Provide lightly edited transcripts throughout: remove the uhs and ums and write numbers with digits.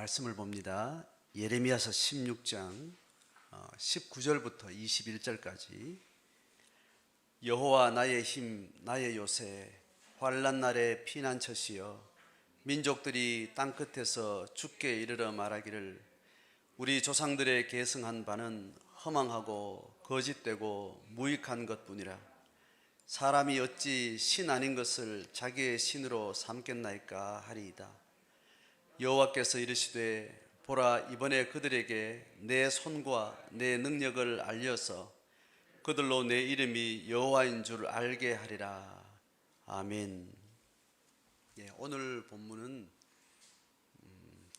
말씀을 봅니다. 예레미야서 16장 19절부터 21절까지. 여호와 나의 힘 나의 요새 환난 날의 피난처시여, 민족들이 땅끝에서 주께 이르러 말하기를 우리 조상들의 계승한 바는 허망하고 거짓되고 무익한 것뿐이라. 사람이 어찌 신 아닌 것을 자기의 신으로 삼겠나이까 하리이다. 여호와께서 이르시되 보라, 이번에 그들에게 내 손과 내 능력을 알려서 그들로 내 이름이 여호와인 줄 알게 하리라. 아멘. 오늘 본문은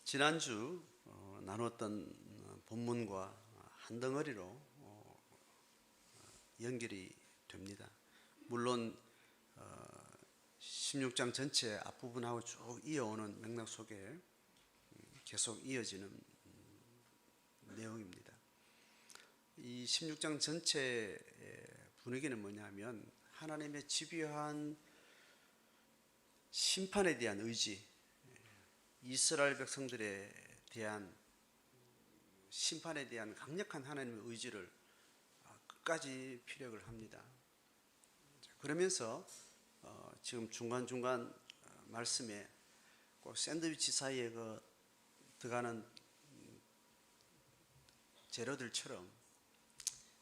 지난주 나눴던 본문과 한 덩어리로 연결이 됩니다. 물론 16장 전체 앞부분하고 쭉 이어오는 맥락 속에 계속 이어지는 내용입니다. 이 16장 전체의 분위기는 뭐냐면 하나님의 집요한 심판에 대한 의지, 이스라엘 백성들에 대한 심판에 대한 강력한 하나님의 의지를 끝까지 피력을 합니다. 그러면서 지금 중간중간 말씀에 꼭 샌드위치 사이에 들어가는 재료들처럼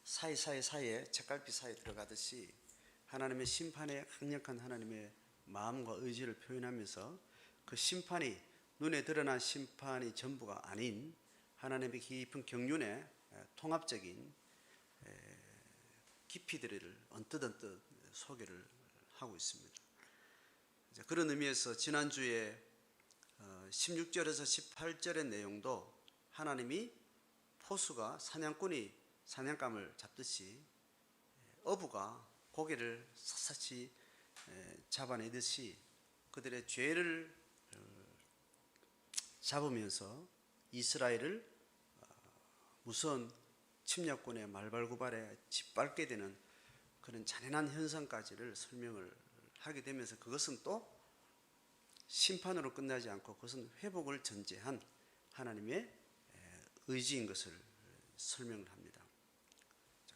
사이에 책갈피 사이에 들어가듯이 하나님의 심판에 강력한 하나님의 마음과 의지를 표현하면서 그 심판이 눈에 드러난 심판이 전부가 아닌 하나님의 깊은 경륜의 통합적인 깊이들을 언뜻 소개를 하고 있습니다. 그런 의미에서 지난주에 16절에서 18절의 내용도 하나님이 포수가 사냥꾼이 사냥감을 잡듯이 어부가 고기를 샅샅이 잡아내듯이 그들의 죄를 잡으면서 이스라엘을 무서운 침략군의 말발굽발에 짓밟게 되는 그런 잔인한 현상까지를 설명을 하게 되면서 그것은 또 심판으로 끝나지 않고 그것은 회복을 전제한 하나님의 의지인 것을 설명을 합니다.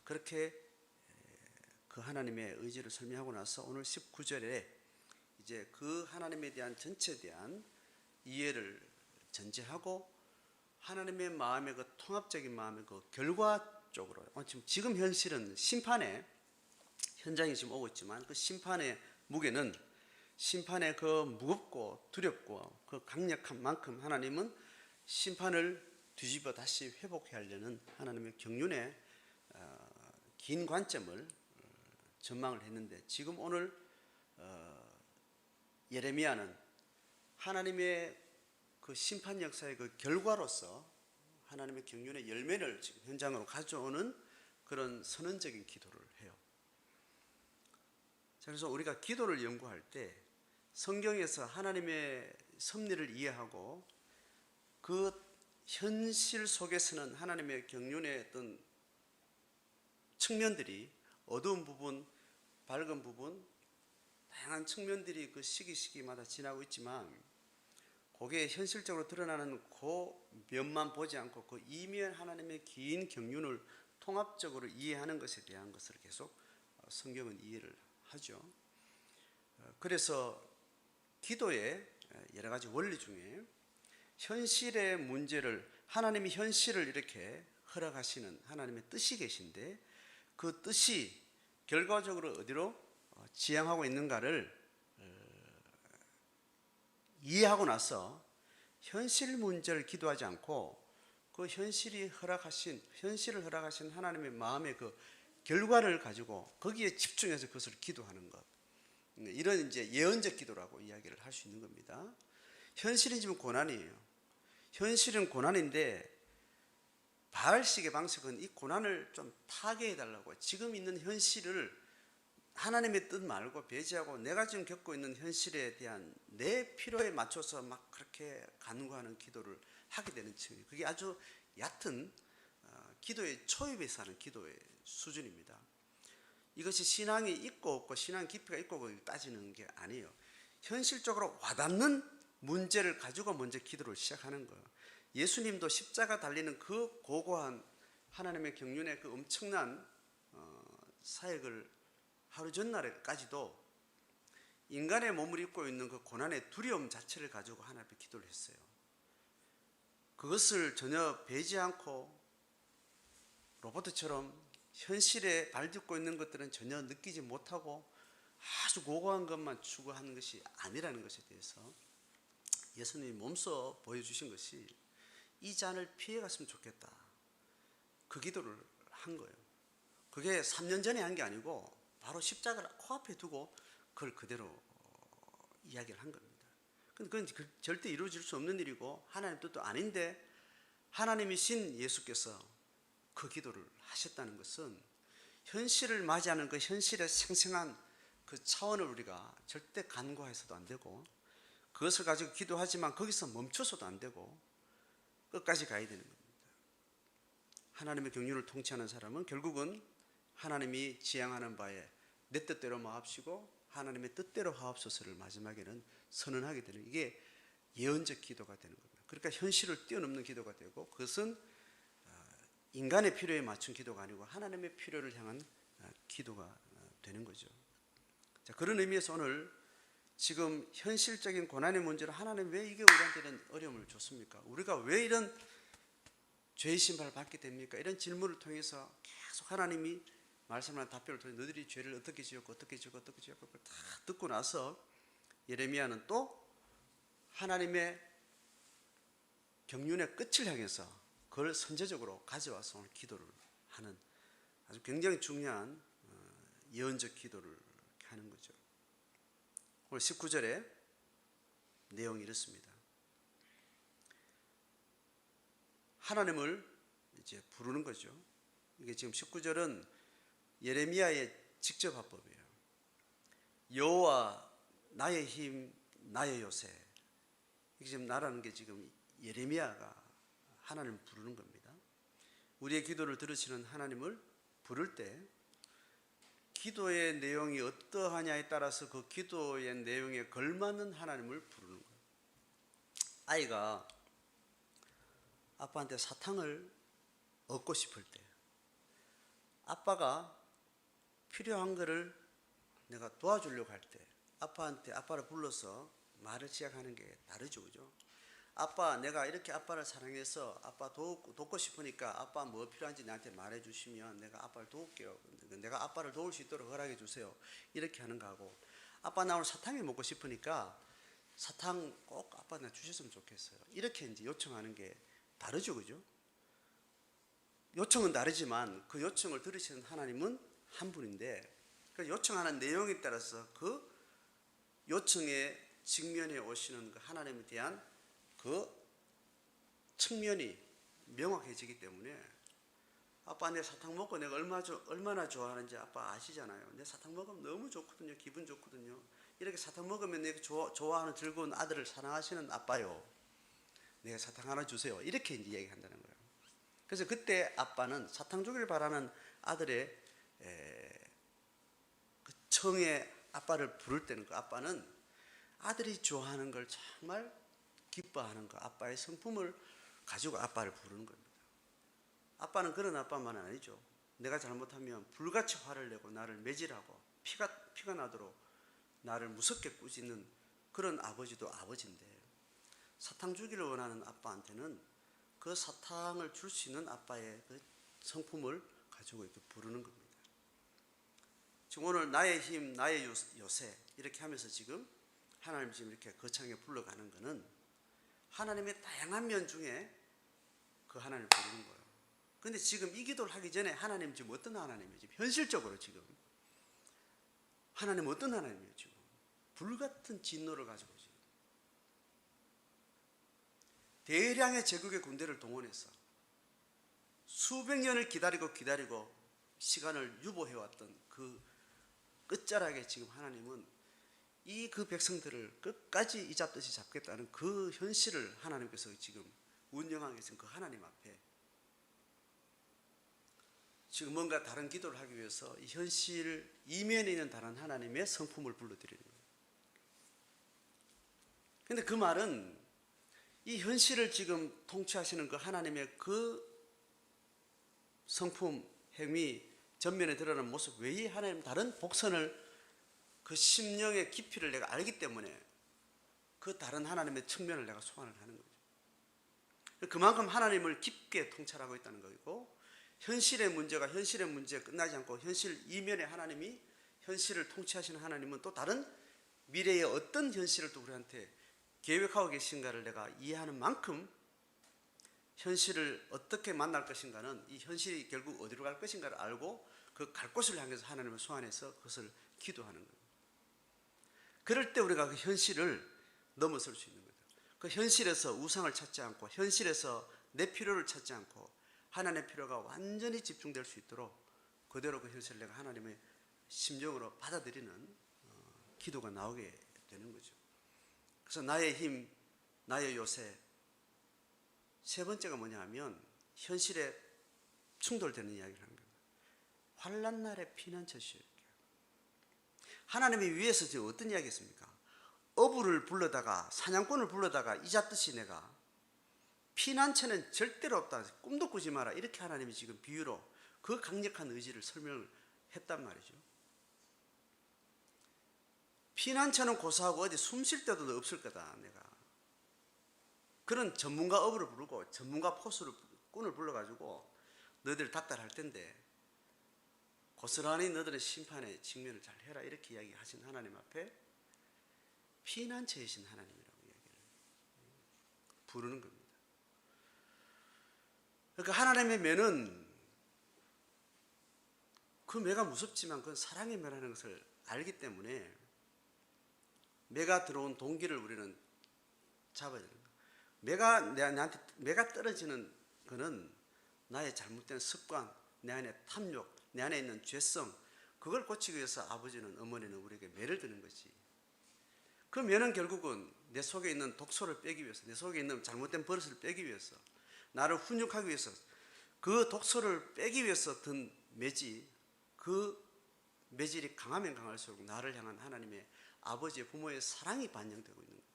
그렇게 그 하나님의 의지를 설명하고 나서 오늘 19절에 이제 그 하나님에 대한 전체에 대한 이해를 전제하고 하나님의 마음의 그 통합적인 마음의 그 결과 쪽으로 지금 현실은 심판의 현장이 지금 오고 있지만 그 심판의 무게는 심판의 그 무겁고 두렵고 그 강력한 만큼 하나님은 심판을 뒤집어 다시 회복해 하려는 하나님의 경륜의 긴 관점을 전망을 했는데, 지금 오늘 예레미야는 하나님의 그 심판 역사의 그 결과로서 하나님의 경륜의 열매를 지금 현장으로 가져오는 그런 선언적인 기도를 해요. 그래서 우리가 기도를 연구할 때 성경에서 하나님의 섭리를 이해하고 그 현실 속에서는 하나님의 경륜의 어떤 측면들이 어두운 부분, 밝은 부분, 다양한 측면들이 그 시기마다 지나고 있지만 그게 현실적으로 드러나는 그 면만 보지 않고 그 이면 하나님의 긴 경륜을 통합적으로 이해하는 것에 대한 것을 계속 성경은 이해를 하죠. 그래서 기도의 여러 가지 원리 중에 현실의 문제를 하나님이 현실을 이렇게 허락하시는 하나님의 뜻이 계신데 그 뜻이 결과적으로 어디로 지향하고 있는가를 이해하고 나서 현실 문제를 기도하지 않고 그 현실을 허락하신 하나님의 마음의 그 결과를 가지고 거기에 집중해서 그것을 기도하는 것, 이런 이제 예언적 기도라고 이야기를 할 수 있는 겁니다. 현실은 지금 고난이에요. 현실은 고난인데 바알식의 방식은 이 고난을 좀 타개해 달라고, 지금 있는 현실을 하나님의 뜻 말고 배제하고 내가 지금 겪고 있는 현실에 대한 내 필요에 맞춰서 막 그렇게 간구하는 기도를 하게 되는 층이, 그게 아주 얕은 기도의 초입에서 하는 기도의 수준입니다. 이것이 신앙이 있고 없고 신앙 깊이가 있고 없고 따지는 게 아니에요. 현실적으로 와닿는 문제를 가지고 먼저 기도를 시작하는 거예요. 예수님도 십자가 달리는 그 고고한 하나님의 경륜의 그 엄청난 사역을 하루 전날에까지도 인간의 몸을 입고 있는 그 고난의 두려움 자체를 가지고 하나님 앞에 기도를 했어요. 그것을 전혀 배지 않고 로봇처럼 현실에 발딛고 있는 것들은 전혀 느끼지 못하고 아주 고고한 것만 추구하는 것이 아니라는 것에 대해서 예수님이 몸소 보여주신 것이 이 잔을 피해갔으면 좋겠다. 그 기도를 한 거예요. 그게 3년 전에 한 게 아니고 바로 십자가를 코앞에 두고 그걸 그대로 이야기를 한 겁니다. 그건 절대 이루어질 수 없는 일이고 하나님 뜻도 아닌데 하나님이신 예수께서 그 기도를 하셨다는 것은 현실을 맞이하는 그 현실의 생생한 그 차원을 우리가 절대 간과해서도 안 되고 그것을 가지고 기도하지만 거기서 멈춰서도 안 되고 끝까지 가야 되는 겁니다. 하나님의 경륜을 통치하는 사람은 결국은 하나님이 지향하는 바에 내 뜻대로 마옵시고 하나님의 뜻대로 하옵소서를 마지막에는 선언하게 되는 이게 예언적 기도가 되는 겁니다. 그러니까 현실을 뛰어넘는 기도가 되고 그것은 인간의 필요에 맞춘 기도가 아니고 하나님의 필요를 향한 기도가 되는 거죠. 자, 그런 의미에서 오늘 지금 현실적인 고난의 문제를 하나님 왜 이게 우리한테는 어려움을 줬습니까? 우리가 왜 이런 죄의 심판을 받게 됩니까? 이런 질문을 통해서 계속 하나님이 말씀하는 답변을 통해 너희들이 죄를 어떻게 지었고 어떻게 지었고 어떻게 지었고 그걸 다 듣고 나서 예레미야는 또 하나님의 경륜의 끝을 향해서 그걸 선제적으로 가져와서 오늘 기도를 하는 아주 굉장히 중요한 예언적 기도를 하는 거죠. 오늘 19절에 내용이 이렇습니다. 하나님을 이제 부르는 거죠. 이게 지금 19절은 예레미야의 직접 화법이에요. 여호와 나의 힘 나의 요새. 이게 지금 나라는 게 지금 예레미야가 하나님을 부르는 겁니다. 우리의 기도를 들으시는 하나님을 부를 때 기도의 내용이 어떠하냐에 따라서 그 기도의 내용에 걸맞는 하나님을 부르는 거예요. 아이가 아빠한테 사탕을 얻고 싶을 때 아빠가 필요한 거를 내가 도와주려고 할 때 아빠를 불러서 말을 시작하는 게 다르죠. 그죠? 아빠, 내가 이렇게 아빠를 사랑해서 아빠 돕고 싶으니까 아빠 뭐 필요한지 나한테 말해 주시면 내가 아빠를 도울게요. 내가 아빠를 도울 수 있도록 허락해 주세요. 이렇게 하는 거하고 아빠 나 오늘 사탕이 먹고 싶으니까 사탕 꼭 아빠 나 주셨으면 좋겠어요. 이렇게 이제 요청하는 게 다르죠. 그죠? 요청은 다르지만 그 요청을 들으시는 하나님은 한 분인데 그 요청하는 내용에 따라서 그 요청의 직면에 오시는 그 하나님에 대한 그 측면이 명확해지기 때문에 아빠 내 사탕 먹고 내가 얼마나 좋아하는지 아빠 아시잖아요. 내 사탕 먹으면 너무 좋거든요. 기분 좋거든요. 이렇게 사탕 먹으면 내가 좋아하는 즐거운 아들을 사랑하시는 아빠요. 내가 사탕 하나 주세요. 이렇게 이제 얘기한다는 거예요. 그래서 그때 아빠는 사탕 주길 바라는 아들의 그 청에 아빠를 부를 때는 그 아빠는 아들이 좋아하는 걸 정말 기뻐하는 거 아빠의 성품을 가지고 아빠를 부르는 겁니다. 아빠는 그런 아빠만은 아니죠. 내가 잘못하면 불같이 화를 내고 나를 매질하고 피가 나도록 나를 무섭게 꾸짖는 그런 아버지도 아버지인데 사탕 주기를 원하는 아빠한테는 그 사탕을 줄 수 있는 아빠의 그 성품을 가지고 이렇게 부르는 겁니다. 지금 오늘 나의 힘, 나의 요새 이렇게 하면서 지금 하나님 지금 이렇게 거창하게 불러가는 것은 하나님의 다양한 면 중에 그 하나님을 부르는 거예요. 근데 지금 이 기도를 하기 전에 하나님 지금 어떤 하나님이에요? 지금 현실적으로 지금 하나님 어떤 하나님이에요? 지금 불같은 진노를 가지고 지금 대량의 제국의 군대를 동원해서 수백 년을 기다리고 시간을 유보해왔던 그 끝자락에 지금 하나님은 이 그 백성들을 끝까지 이 잡듯이 잡겠다는 그 현실을 하나님께서 지금 운영하고 계신 그 하나님 앞에 지금 뭔가 다른 기도를 하기 위해서 이 현실 이면에 있는 다른 하나님의 성품을 불러드리는 거예요. 그런데 그 말은 이 현실을 지금 통치하시는 그 하나님의 그 성품, 행위, 전면에 드러나는 모습 외에 하나님 다른 복선을, 그 심령의 깊이를 내가 알기 때문에 그 다른 하나님의 측면을 내가 소환을 하는 거죠. 그만큼 하나님을 깊게 통찰하고 있다는 거고, 현실의 문제가 현실의 문제에 끝나지 않고 현실 이면에 하나님이 현실을 통치하시는 하나님은 또 다른 미래의 어떤 현실을 또 우리한테 계획하고 계신가를 내가 이해하는 만큼 현실을 어떻게 만날 것인가는, 이 현실이 결국 어디로 갈 것인가를 알고 그 갈 곳을 향해서 하나님을 소환해서 그것을 기도하는 거예요. 그럴 때 우리가 그 현실을 넘어설 수 있는 거죠. 그 현실에서 우상을 찾지 않고, 현실에서 내 필요를 찾지 않고 하나님의 필요가 완전히 집중될 수 있도록 그대로 그 현실을 내가 하나님의 심정으로 받아들이는 기도가 나오게 되는 거죠. 그래서 나의 힘, 나의 요새. 세 번째가 뭐냐 하면 현실에 충돌되는 이야기를 하는 거예요. 환난 날에 피난처시오. 하나님이 위에서 지금 어떤 이야기 했습니까? 어부를 불러다가, 사냥꾼을 불러다가 잊었듯이 내가 피난처는 절대로 없다, 꿈도 꾸지 마라, 이렇게 하나님이 지금 비유로 그 강력한 의지를 설명을 했단 말이죠. 피난처는 고사하고 어디 숨 쉴 데도 없을 거다. 내가 그런 전문가 어부를 부르고 전문가 포수를, 꾼을 불러가지고 너희들 닥달할 텐데 고스란히 너희들의 심판의 직면을 잘 해라, 이렇게 이야기하신 하나님 앞에 피난처이신 하나님이라고 이야기를 부르는 겁니다. 그러니까 하나님의 매는 그 매가 무섭지만 그건 사랑의 매라는 것을 알기 때문에 매가 들어온 동기를 우리는 잡아야 됩니다. 나한테 매가 떨어지는 거는 나의 잘못된 습관, 내 안에 탐욕, 내 안에 있는 죄성, 그걸 고치기 위해서 아버지는, 어머니는 우리에게 매를 드는 거지. 그 매는 결국은 내 속에 있는 독소를 빼기 위해서, 내 속에 있는 잘못된 버릇을 빼기 위해서, 나를 훈육하기 위해서, 그 독소를 빼기 위해서 든 매지, 그 매질이 강하면 강할수록 나를 향한 하나님의 아버지의, 부모의 사랑이 반영되고 있는 거예요.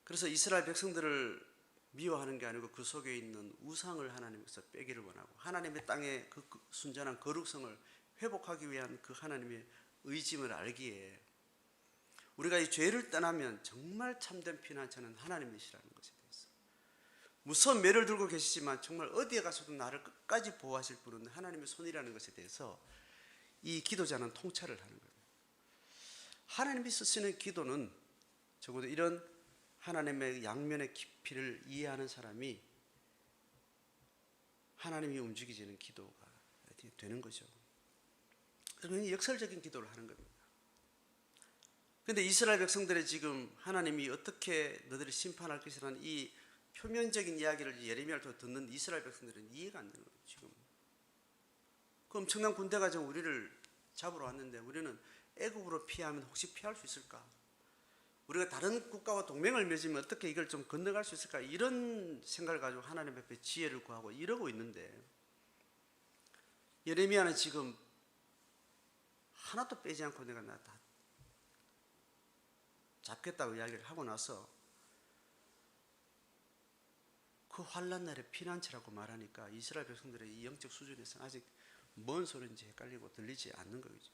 그래서 이스라엘 백성들을 미워하는 게 아니고 그 속에 있는 우상을 하나님께서 빼기를 원하고, 하나님의 땅의 그 순전한 거룩성을 회복하기 위한 그 하나님의 의짐을 알기에, 우리가 이 죄를 떠나면 정말 참된 피난처는 하나님이시라는 것에 대해서, 무서운 매를 들고 계시지만 정말 어디에 가서도 나를 끝까지 보호하실 분은 하나님의 손이라는 것에 대해서 이 기도자는 통찰을 하는 거예요. 하나님이 쓰시는 기도는 적어도 이런 하나님의 양면의 깊이를 이해하는 사람이 하나님이 움직이지는 기도가 되는 거죠. 그러면 역설적인 기도를 하는 겁니다. 그런데 이스라엘 백성들의 지금 하나님이 어떻게 너희를 심판할 것이라는 이 표면적인 이야기를 예레미야를 통해 듣는 이스라엘 백성들은 이해가 안 되는 거예요. 지금 그 엄청난 군대가 지금 우리를 잡으러 왔는데 우리는 애국으로 피하면 혹시 피할 수 있을까? 우리가 다른 국가와 동맹을 맺으면 어떻게 이걸 좀 건너갈 수 있을까? 이런 생각을 가지고 하나님 앞에 지혜를 구하고 이러고 있는데, 예레미야는 지금 하나도 빼지 않고 내가 나 다 잡겠다고 이야기를 하고 나서 그 환난 날에 피난처라고 말하니까 이스라엘 백성들의 이 영적 수준에서는 아직 뭔 소리인지 헷갈리고 들리지 않는 거죠.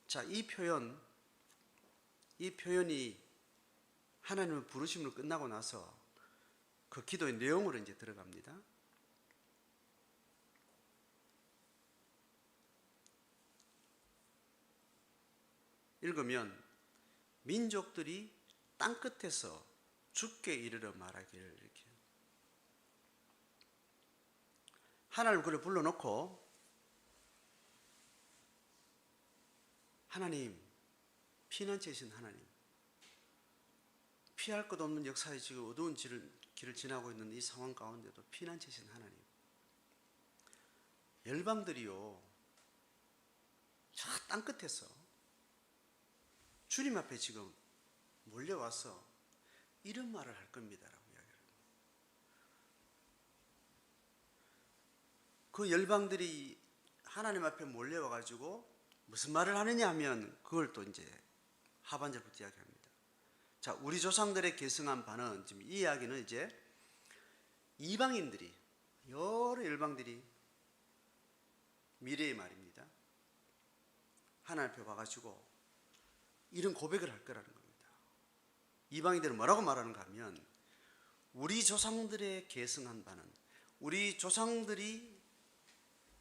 자, 이 표현이 하나님의 부르심으로 끝나고 나서 그 기도의 내용으로 이제 들어갑니다. 읽으면 민족들이 땅끝에서 죽게 이르러 말하기를, 이렇게 하나님을 그래 불러놓고, 하나님, 피난처이신 하나님, 피할 것 없는 역사에 지금 어두운 길을 지나고 있는 이 상황 가운데도 피난처이신 하나님, 열방들이요 저 땅끝에서 주님 앞에 지금 몰려와서 이런 말을 할 겁니다라고 이야기를 합니다. 그 열방들이 하나님 앞에 몰려와 가지고 무슨 말을 하느냐 하면 그걸 또 이제 하반절부터 이야기합니다. 자, 우리 조상들의 계승한 바는 지금 이 이야기는 이제 이방인들이 여러 열방들이 미래의 말입니다. 하나님 앞에 와가지고 이런 고백을 할 거라는 겁니다. 이방인들은 뭐라고 말하는가 하면 우리 조상들의 계승한 바는 우리 조상들이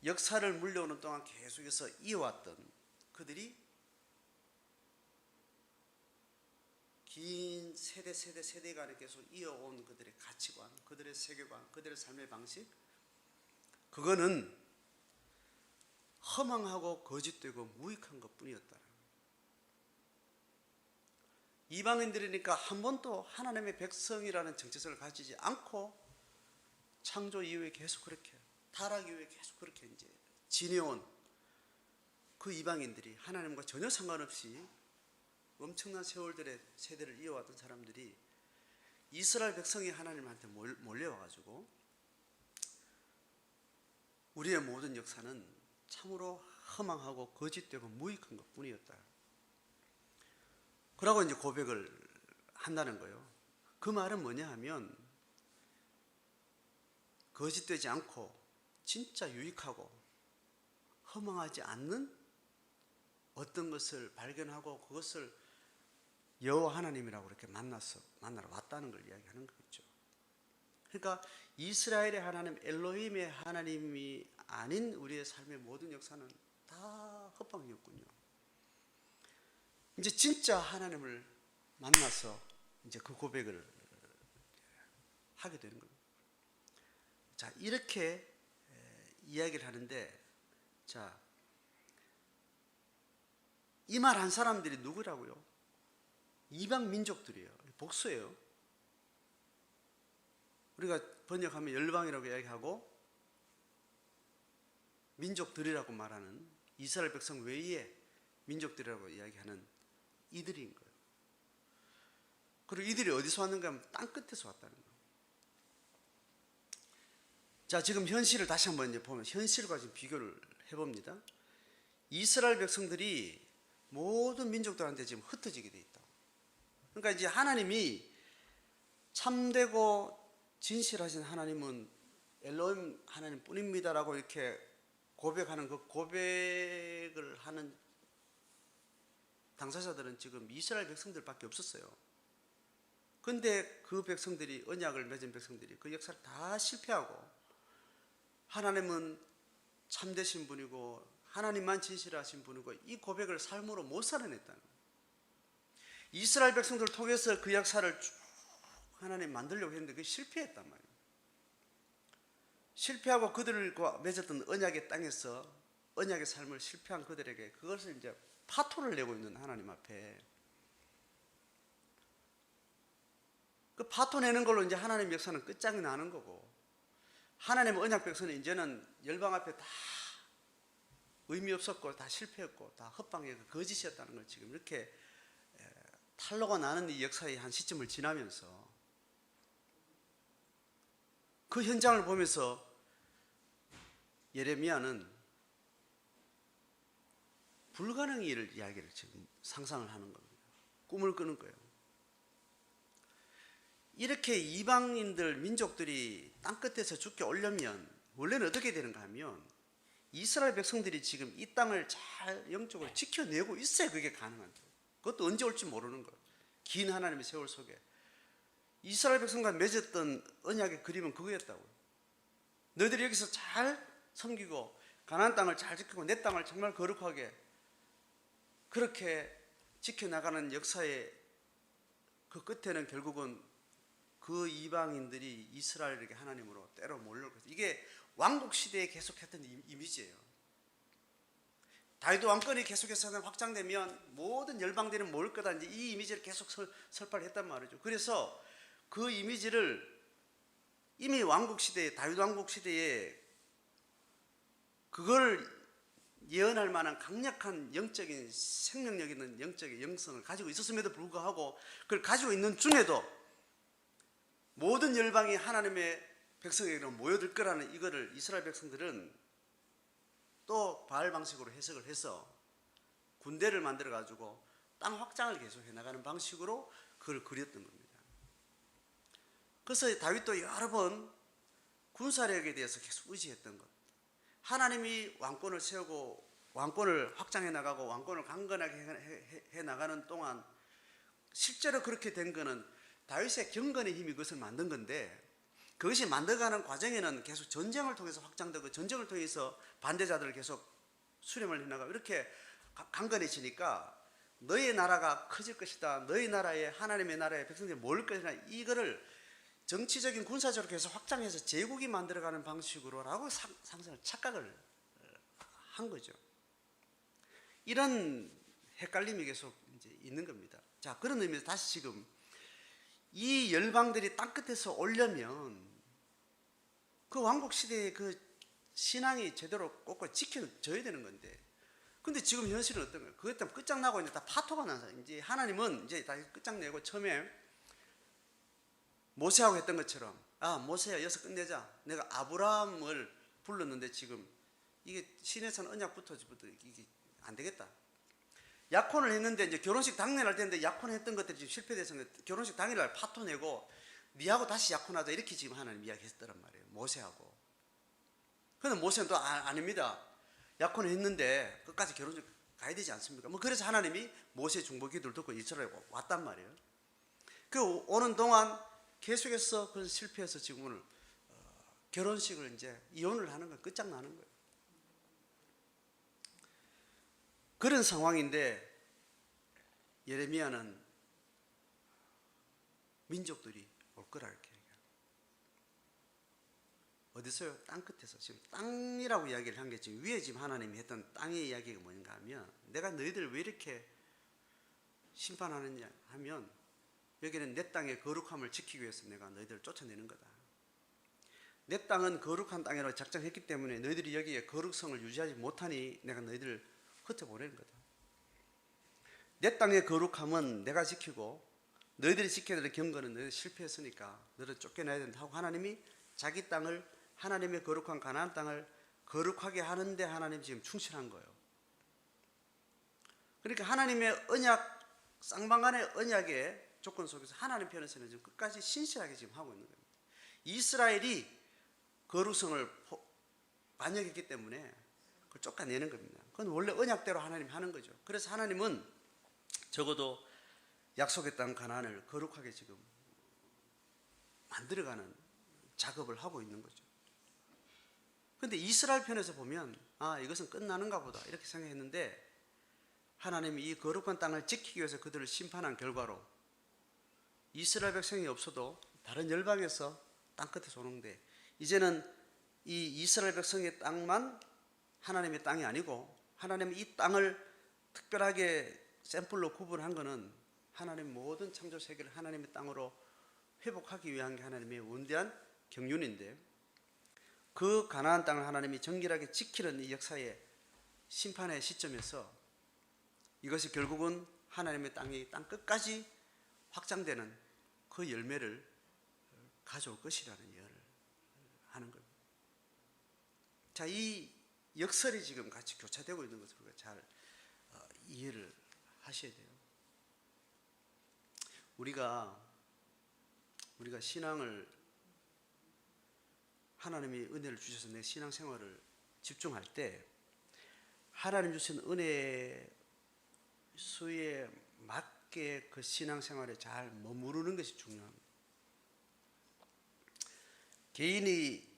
역사를 물려오는 동안 계속해서 이어왔던 그들이 긴 세대간에 계속 이어온 그들의 가치관, 그들의 세계관, 그들의 삶의 방식, 그거는 허망하고 거짓되고 무익한 것뿐이었다. 이방인들이니까 한 번도 하나님의 백성이라는 정체성을 가지지 않고 창조 이후에 계속 그렇게 타락 이후에 계속 그렇게 이제 지내온 그 이방인들이 하나님과 전혀 상관없이 엄청난 세월들의 세대를 이어왔던 사람들이 이스라엘 백성이 하나님한테 몰려와가지고 우리의 모든 역사는 참으로 허망하고 거짓되고 무익한 것뿐이었다. 그러고 이제 고백을 한다는 거예요. 그 말은 뭐냐 하면 거짓되지 않고 진짜 유익하고 허망하지 않는 어떤 것을 발견하고 그것을 여호와 하나님이라고 이렇게 만나러 왔다는 걸 이야기하는 거겠죠. 그러니까 이스라엘의 하나님 엘로힘의 하나님이 아닌 우리의 삶의 모든 역사는 다 헛방이었군요. 이제 진짜 하나님을 만나서 이제 그 고백을 하게 되는 겁니다. 자, 이렇게 이야기를 하는데, 자, 이 말 한 사람들이 누구라고요? 이방 민족들이에요. 복수예요. 우리가 번역하면 열방이라고 이야기하고 민족들이라고 말하는 이스라엘 백성 외의 민족들이라고 이야기하는 이들인 거예요. 그리고 이들이 어디서 왔는가 하면 땅 끝에서 왔다는 거예요. 자, 지금 현실을 다시 한번 이제 보면 현실과 지금 비교를 해봅니다. 이스라엘 백성들이 모든 민족들한테 지금 흩어지게 돼 있다. 그러니까 이제 하나님이 참되고 진실하신 하나님은 엘로힘 하나님 뿐입니다라고 이렇게 고백하는 그 고백을 하는 당사자들은 지금 이스라엘 백성들밖에 없었어요. 근데 그 백성들이 언약을 맺은 백성들이 그 역사를 다 실패하고 하나님은 참되신 분이고 하나님만 진실하신 분이고 이 고백을 삶으로 못 살아냈다는 거예요. 이스라엘 백성들을 통해서 그 역사를 쭉 하나님 만들려고 했는데 그게 실패했단 말이에요. 실패하고 그들과 맺었던 언약의 땅에서 언약의 삶을 실패한 그들에게 그것을 이제 파토를 내고 있는 하나님 앞에 그 파토 내는 걸로 이제 하나님 역사는 끝장이 나는 거고 하나님 언약 백성은 이제는 열방 앞에 다 의미 없었고 다 실패했고 다 헛방의 거짓이었다는 걸 지금 이렇게 탄로가 나는 이 역사의 한 시점을 지나면서 그 현장을 보면서 예레미야는 불가능한 일을 이야기를 지금 상상을 하는 겁니다. 꿈을 꾸는 거예요. 이렇게 이방인들 민족들이 땅끝에서 죽게 오려면 원래는 어떻게 되는가 하면 이스라엘 백성들이 지금 이 땅을 잘 영적으로 지켜내고 있어야 그게 가능한 거예요. 그것도 언제 올지 모르는 거예요. 긴 하나님의 세월 속에 이스라엘 백성과 맺었던 언약의 그림은 그거였다고요. 너희들이 여기서 잘 섬기고 가나안 땅을 잘 지키고 내 땅을 정말 거룩하게 그렇게 지켜나가는 역사의 그 끝에는 결국은 그 이방인들이 이스라엘에게 하나님으로 때로 몰려올 것이다. 이게 왕국 시대에 계속했던 이미지예요. 다윗 왕권이 계속해서 확장되면 모든 열방들은 모일 거다. 이제 이 이미지를 계속 설파를 했단 말이죠. 그래서 그 이미지를 이미 왕국 시대에 다윗 왕국 시대에 그걸 예언할 만한 강력한 영적인 생명력 있는 영적인 영성을 가지고 있었음에도 불구하고 그걸 가지고 있는 중에도 모든 열방이 하나님의 백성에게로 모여들 거라는 이거를 이스라엘 백성들은 또 바알 방식으로 해석을 해서 군대를 만들어 가지고 땅 확장을 계속 해나가는 방식으로 그걸 그렸던 겁니다. 그래서 다윗도 여러 번 군사력에 대해서 계속 의지했던 것, 하나님이 왕권을 세우고 왕권을 확장해 나가고 왕권을 강건하게 해 나가는 동안 실제로 그렇게 된 거는 다윗의 경건의 힘이 그것을 만든 건데, 그것이 만들어가는 과정에는 계속 전쟁을 통해서 확장되고 전쟁을 통해서 반대자들을 계속 수렴을 해나가고 이렇게 강건해지니까 너의 나라가 커질 것이다, 너의 나라에 하나님의 나라에 백성들이 모일 것이다, 이거를 정치적인 군사적으로 계속 확장해서 제국이 만들어가는 방식으로라고 상상을 착각을 한 거죠. 이런 헷갈림이 계속 이제 있는 겁니다. 자, 그런 의미에서 다시 지금 이 열방들이 땅끝에서 오려면 그 왕국 시대의 그 신앙이 제대로 꼭 지켜져야 되는 건데, 근데 지금 현실은 어떤 거예요? 그것 때문에 끝장나고 이제 다 파토가 나서 이제 하나님은 이제 다 끝장내고, 처음에 모세하고 했던 것처럼, 아, 모세야 여기서 끝내자, 내가 아브라함을 불렀는데 지금 이게 시내산 언약부터 이게 안 되겠다, 약혼을 했는데 이제 결혼식 당일날 됐는데 약혼했던 것들이 지금 실패돼서 결혼식 당일날 파토 내고 니하고 다시 약혼하자, 이렇게 지금 하나님 이야기했더란 말이에요, 모세하고. 그런데 모세는 또 아닙니다, 약혼했는데 끝까지 결혼식 가야 되지 않습니까? 뭐 그래서 하나님이 모세 중보기도를 듣고 이스라엘에 왔단 말이에요. 그 오는 동안 계속해서 그 실패해서 지금 오늘 결혼식을 이제 이혼을 하는 거예요. 끝장나는 거예요. 그런 상황인데 예레미야는 민족들이 올 거라 이렇게 얘기해요. 어디서요? 땅끝에서. 지금 땅이라고 이야기를 한 게 지금 위에 지금 하나님이 했던 땅의 이야기가 뭔가 하면, 내가 너희들을 왜 이렇게 심판하느냐 하면, 여기는 내 땅의 거룩함을 지키기 위해서 내가 너희들을 쫓아내는 거다. 내 땅은 거룩한 땅이라고 작정했기 때문에 너희들이 여기에 거룩성을 유지하지 못하니 내가 너희들을 흩어보내는 거다. 내 땅의 거룩함은 내가 지키고 너희들이 지켜야 될 경건은 너희들이 실패했으니까 너희들 쫓겨나야 된다 하고, 하나님이 자기 땅을, 하나님의 거룩한 가나안 땅을 거룩하게 하는데 하나님 지금 충실한 거예요. 그러니까 하나님의 언약, 쌍방간의 언약의 조건 속에서 하나님 편에서는 지금 끝까지 신실하게 지금 하고 있는 겁니다. 이스라엘이 거룩성을 반역했기 때문에 그걸 쫓아내는 겁니다. 그건 원래 언약대로 하나님 하는 거죠. 그래서 하나님은 적어도 약속의 땅 가나안을 거룩하게 지금 만들어가는 작업을 하고 있는 거죠. 그런데 이스라엘 편에서 보면, 아, 이것은 끝나는가 보다 이렇게 생각했는데, 하나님이 이 거룩한 땅을 지키기 위해서 그들을 심판한 결과로 이스라엘 백성이 없어도 다른 열방에서 땅끝에서 오는데, 이제는 이 이스라엘 백성의 땅만 하나님의 땅이 아니고, 하나님이 이 땅을 특별하게 샘플로 구분한 것은 하나님 모든 창조 세계를 하나님의 땅으로 회복하기 위한 게 하나님의 원대한 경륜인데, 그 가나안 땅을 하나님이 정결하게 지키는 이 역사의 심판의 시점에서 이것이 결국은 하나님의 땅이 땅 끝까지 확장되는 그 열매를 가져올 것이라는 예언을 하는 겁니다. 자, 이 역설이 지금 같이 교차되고 있는 것을 우리가 잘 이해를 하셔야 돼요. 우리가 신앙을, 하나님이 은혜를 주셔서 내 신앙생활을 집중할 때 하나님 주신 은혜 수에 맞게 그 신앙생활에 잘 머무르는 것이 중요합니다. 개인이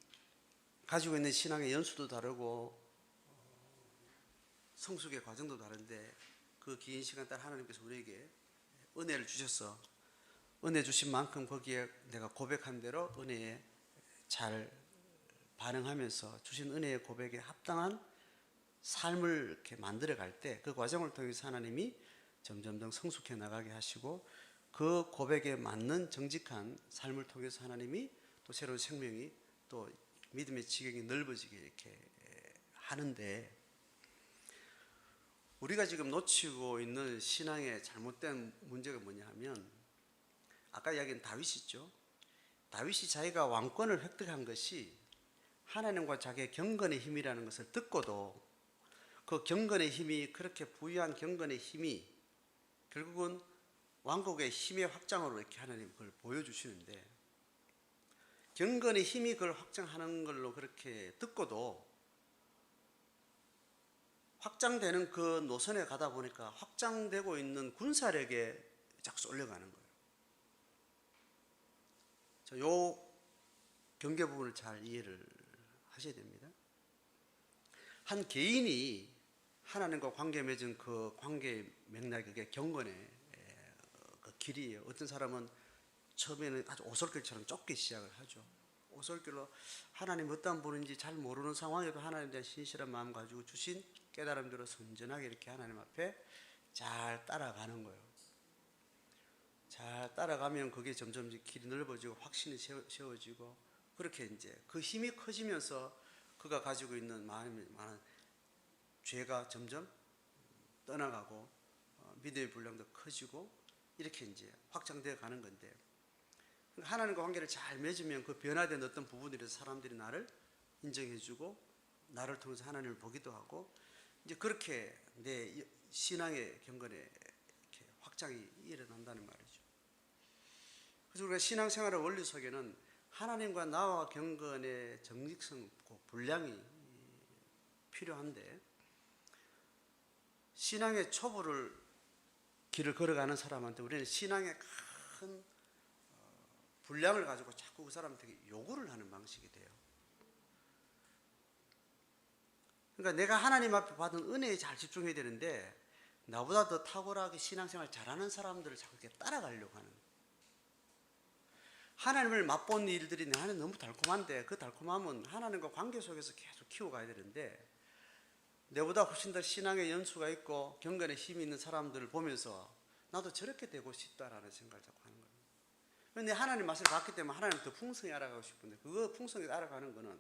가지고 있는 신앙의 연수도 다르고 성숙의 과정도 다른데, 그 긴 시간 동안 하나님께서 우리에게 은혜를 주셔서 은혜 주신 만큼 거기에 내가 고백한 대로 은혜에 잘 반응하면서 주신 은혜의 고백에 합당한 삶을 이렇게 만들어 갈 때, 그 과정을 통해서 하나님이 점점점 성숙해 나가게 하시고, 그 고백에 맞는 정직한 삶을 통해서 하나님이 또 새로운 생명이, 또 믿음의 지경이 넓어지게 이렇게 하는데, 우리가 지금 놓치고 있는 신앙의 잘못된 문제가 뭐냐 하면, 아까 이야기한 다윗이 있죠. 다윗이 자기가 왕권을 획득한 것이 하나님과 자기의 경건의 힘이라는 것을 듣고도 그 경건의 힘이 그렇게 부유한 경건의 힘이 결국은 왕국의 힘의 확장으로 이렇게 하나님 그걸 보여주시는데 경건의 힘이 그걸 확장하는 걸로 그렇게 듣고도 확장되는 그 노선에 가다 보니까 확장되고 있는 군사력에 자꾸 쏠려가는 거예요. 요 경계 부분을 잘 이해를 하셔야 됩니다. 한 개인이 하나님과 관계 맺은 그 관계의 맥락이 그게 경건의 그 길이에요. 어떤 사람은 처음에는 아주 오솔길처럼 쫓기 시작을 하죠. 오솔길로 하나님 어떤 분인지 잘 모르는 상황에도 하나님에 대한 신실한 마음 가지고 주신 깨달음대로 선전하게 이렇게 하나님 앞에 잘 따라가는 거예요. 잘 따라가면 그게 점점 길이 넓어지고 확신이 세워지고 그렇게 이제 그 힘이 커지면서 그가 가지고 있는 많은 죄가 점점 떠나가고 믿음의 분량도 커지고 이렇게 이제 확장되어 가는 건데 하나님과 관계를 잘 맺으면 그 변화된 어떤 부분들에서 사람들이 나를 인정해주고 나를 통해서 하나님을 보기도 하고 이제 그렇게 내 신앙의 경건에 이렇게 확장이 일어난다는 말이죠. 그래서 우리가 신앙생활의 원리 속에는 하나님과 나와 경건의 정직성, 분량이 필요한데 신앙의 초보를 길을 걸어가는 사람한테 우리는 신앙의 큰 분량을 가지고 자꾸 그 사람한테 요구를 하는 방식이 돼요. 그러니까 내가 하나님 앞에 받은 은혜에 잘 집중해야 되는데 나보다 더 탁월하게 신앙생활 잘하는 사람들을 자꾸 이렇게 따라가려고 하는 거예요. 하나님을 맛본 일들이 나는 너무 달콤한데 그 달콤함은 하나님과 관계 속에서 계속 키워가야 되는데 내보다 훨씬 더 신앙의 연수가 있고 경건의 힘이 있는 사람들을 보면서 나도 저렇게 되고 싶다라는 생각을 자꾸 하는 거예요. 그런데 하나님 맛을 봤기 때문에 하나님 더 풍성히 알아가고 싶은데 그거 풍성히 알아가는 거는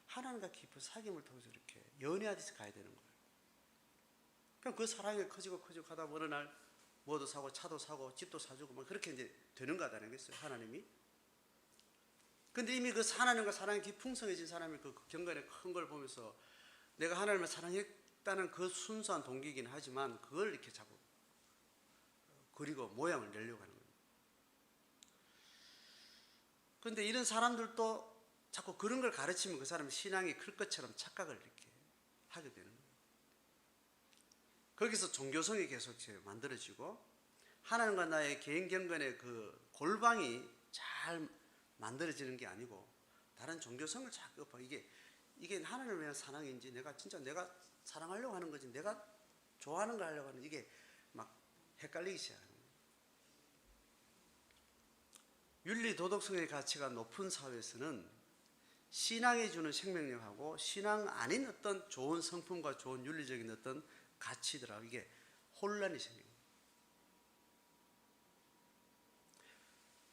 하나님과 깊은 사귐을 통해서 이렇게 연애하듯이 가야 되는 거예요. 그럼 그 사랑이 커지고 가다 어느 날 뭐도 사고 차도 사고 집도 사주고 막 그렇게 이제 되는 거다는 거겠어요. 하나님이. 근데 이미 그 하나님과 사랑이 풍성해진 사람이 그 경건의 큰 걸 보면서 내가 하나님을 사랑했다는 그 순수한 동기이긴 하지만 그걸 이렇게 자꾸 그리고 모양을 내려고 하는 거예요. 그런데 이런 사람들도 자꾸 그런 걸 가르치면 그 사람이 신앙이 클 것처럼 착각을 이렇게 하게 되는 거예요. 거기서 종교성이 계속 만들어지고 하나님과 나의 개인 경건의 그 골방이 잘 만들어지는 게 아니고 다른 종교성을 자꾸 이게 하나님을 위한 사랑인지 내가 사랑하려고 하는 거지 내가 좋아하는 걸 하려고 하는 이게 막 헷갈리기 시작하는 거예요. 윤리 도덕성의 가치가 높은 사회에서는 신앙이 주는 생명력하고 신앙 아닌 어떤 좋은 성품과 좋은 윤리적인 어떤 가치들하고 이게 혼란이 생깁니다.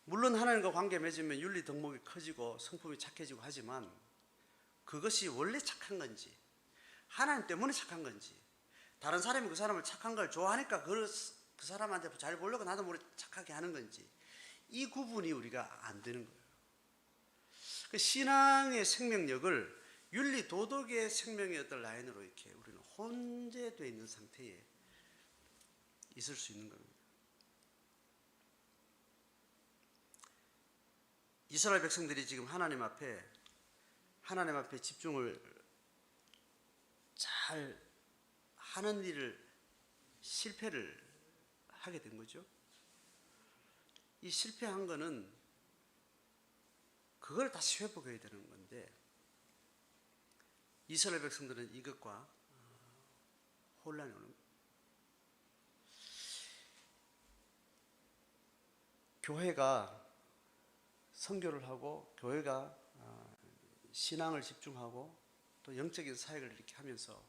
물론 하나님과 관계 맺으면 윤리 덕목이 커지고 성품이 착해지고 하지만 그것이 원래 착한 건지 하나님 때문에 착한 건지 다른 사람이 그 사람을 착한 걸 좋아하니까 그 사람한테 잘 보려고 나도 모르게 착하게 하는 건지 이 구분이 우리가 안 되는 거예요. 그 신앙의 생명력을 윤리 도덕의 생명의 어떤 라인으로 이렇게 우리는 혼재되어 있는 상태에 있을 수 있는 겁니다. 이스라엘 백성들이 지금 하나님 앞에 집중을 잘 하는 일을 실패를 하게 된 거죠. 이 실패한 거는 그걸 다시 회복해야 되는 건데 이스라엘 백성들은 이것과 혼란이 오는 거예요. 교회가 선교를 하고 교회가 신앙을 집중하고 또 영적인 사역을 이렇게 하면서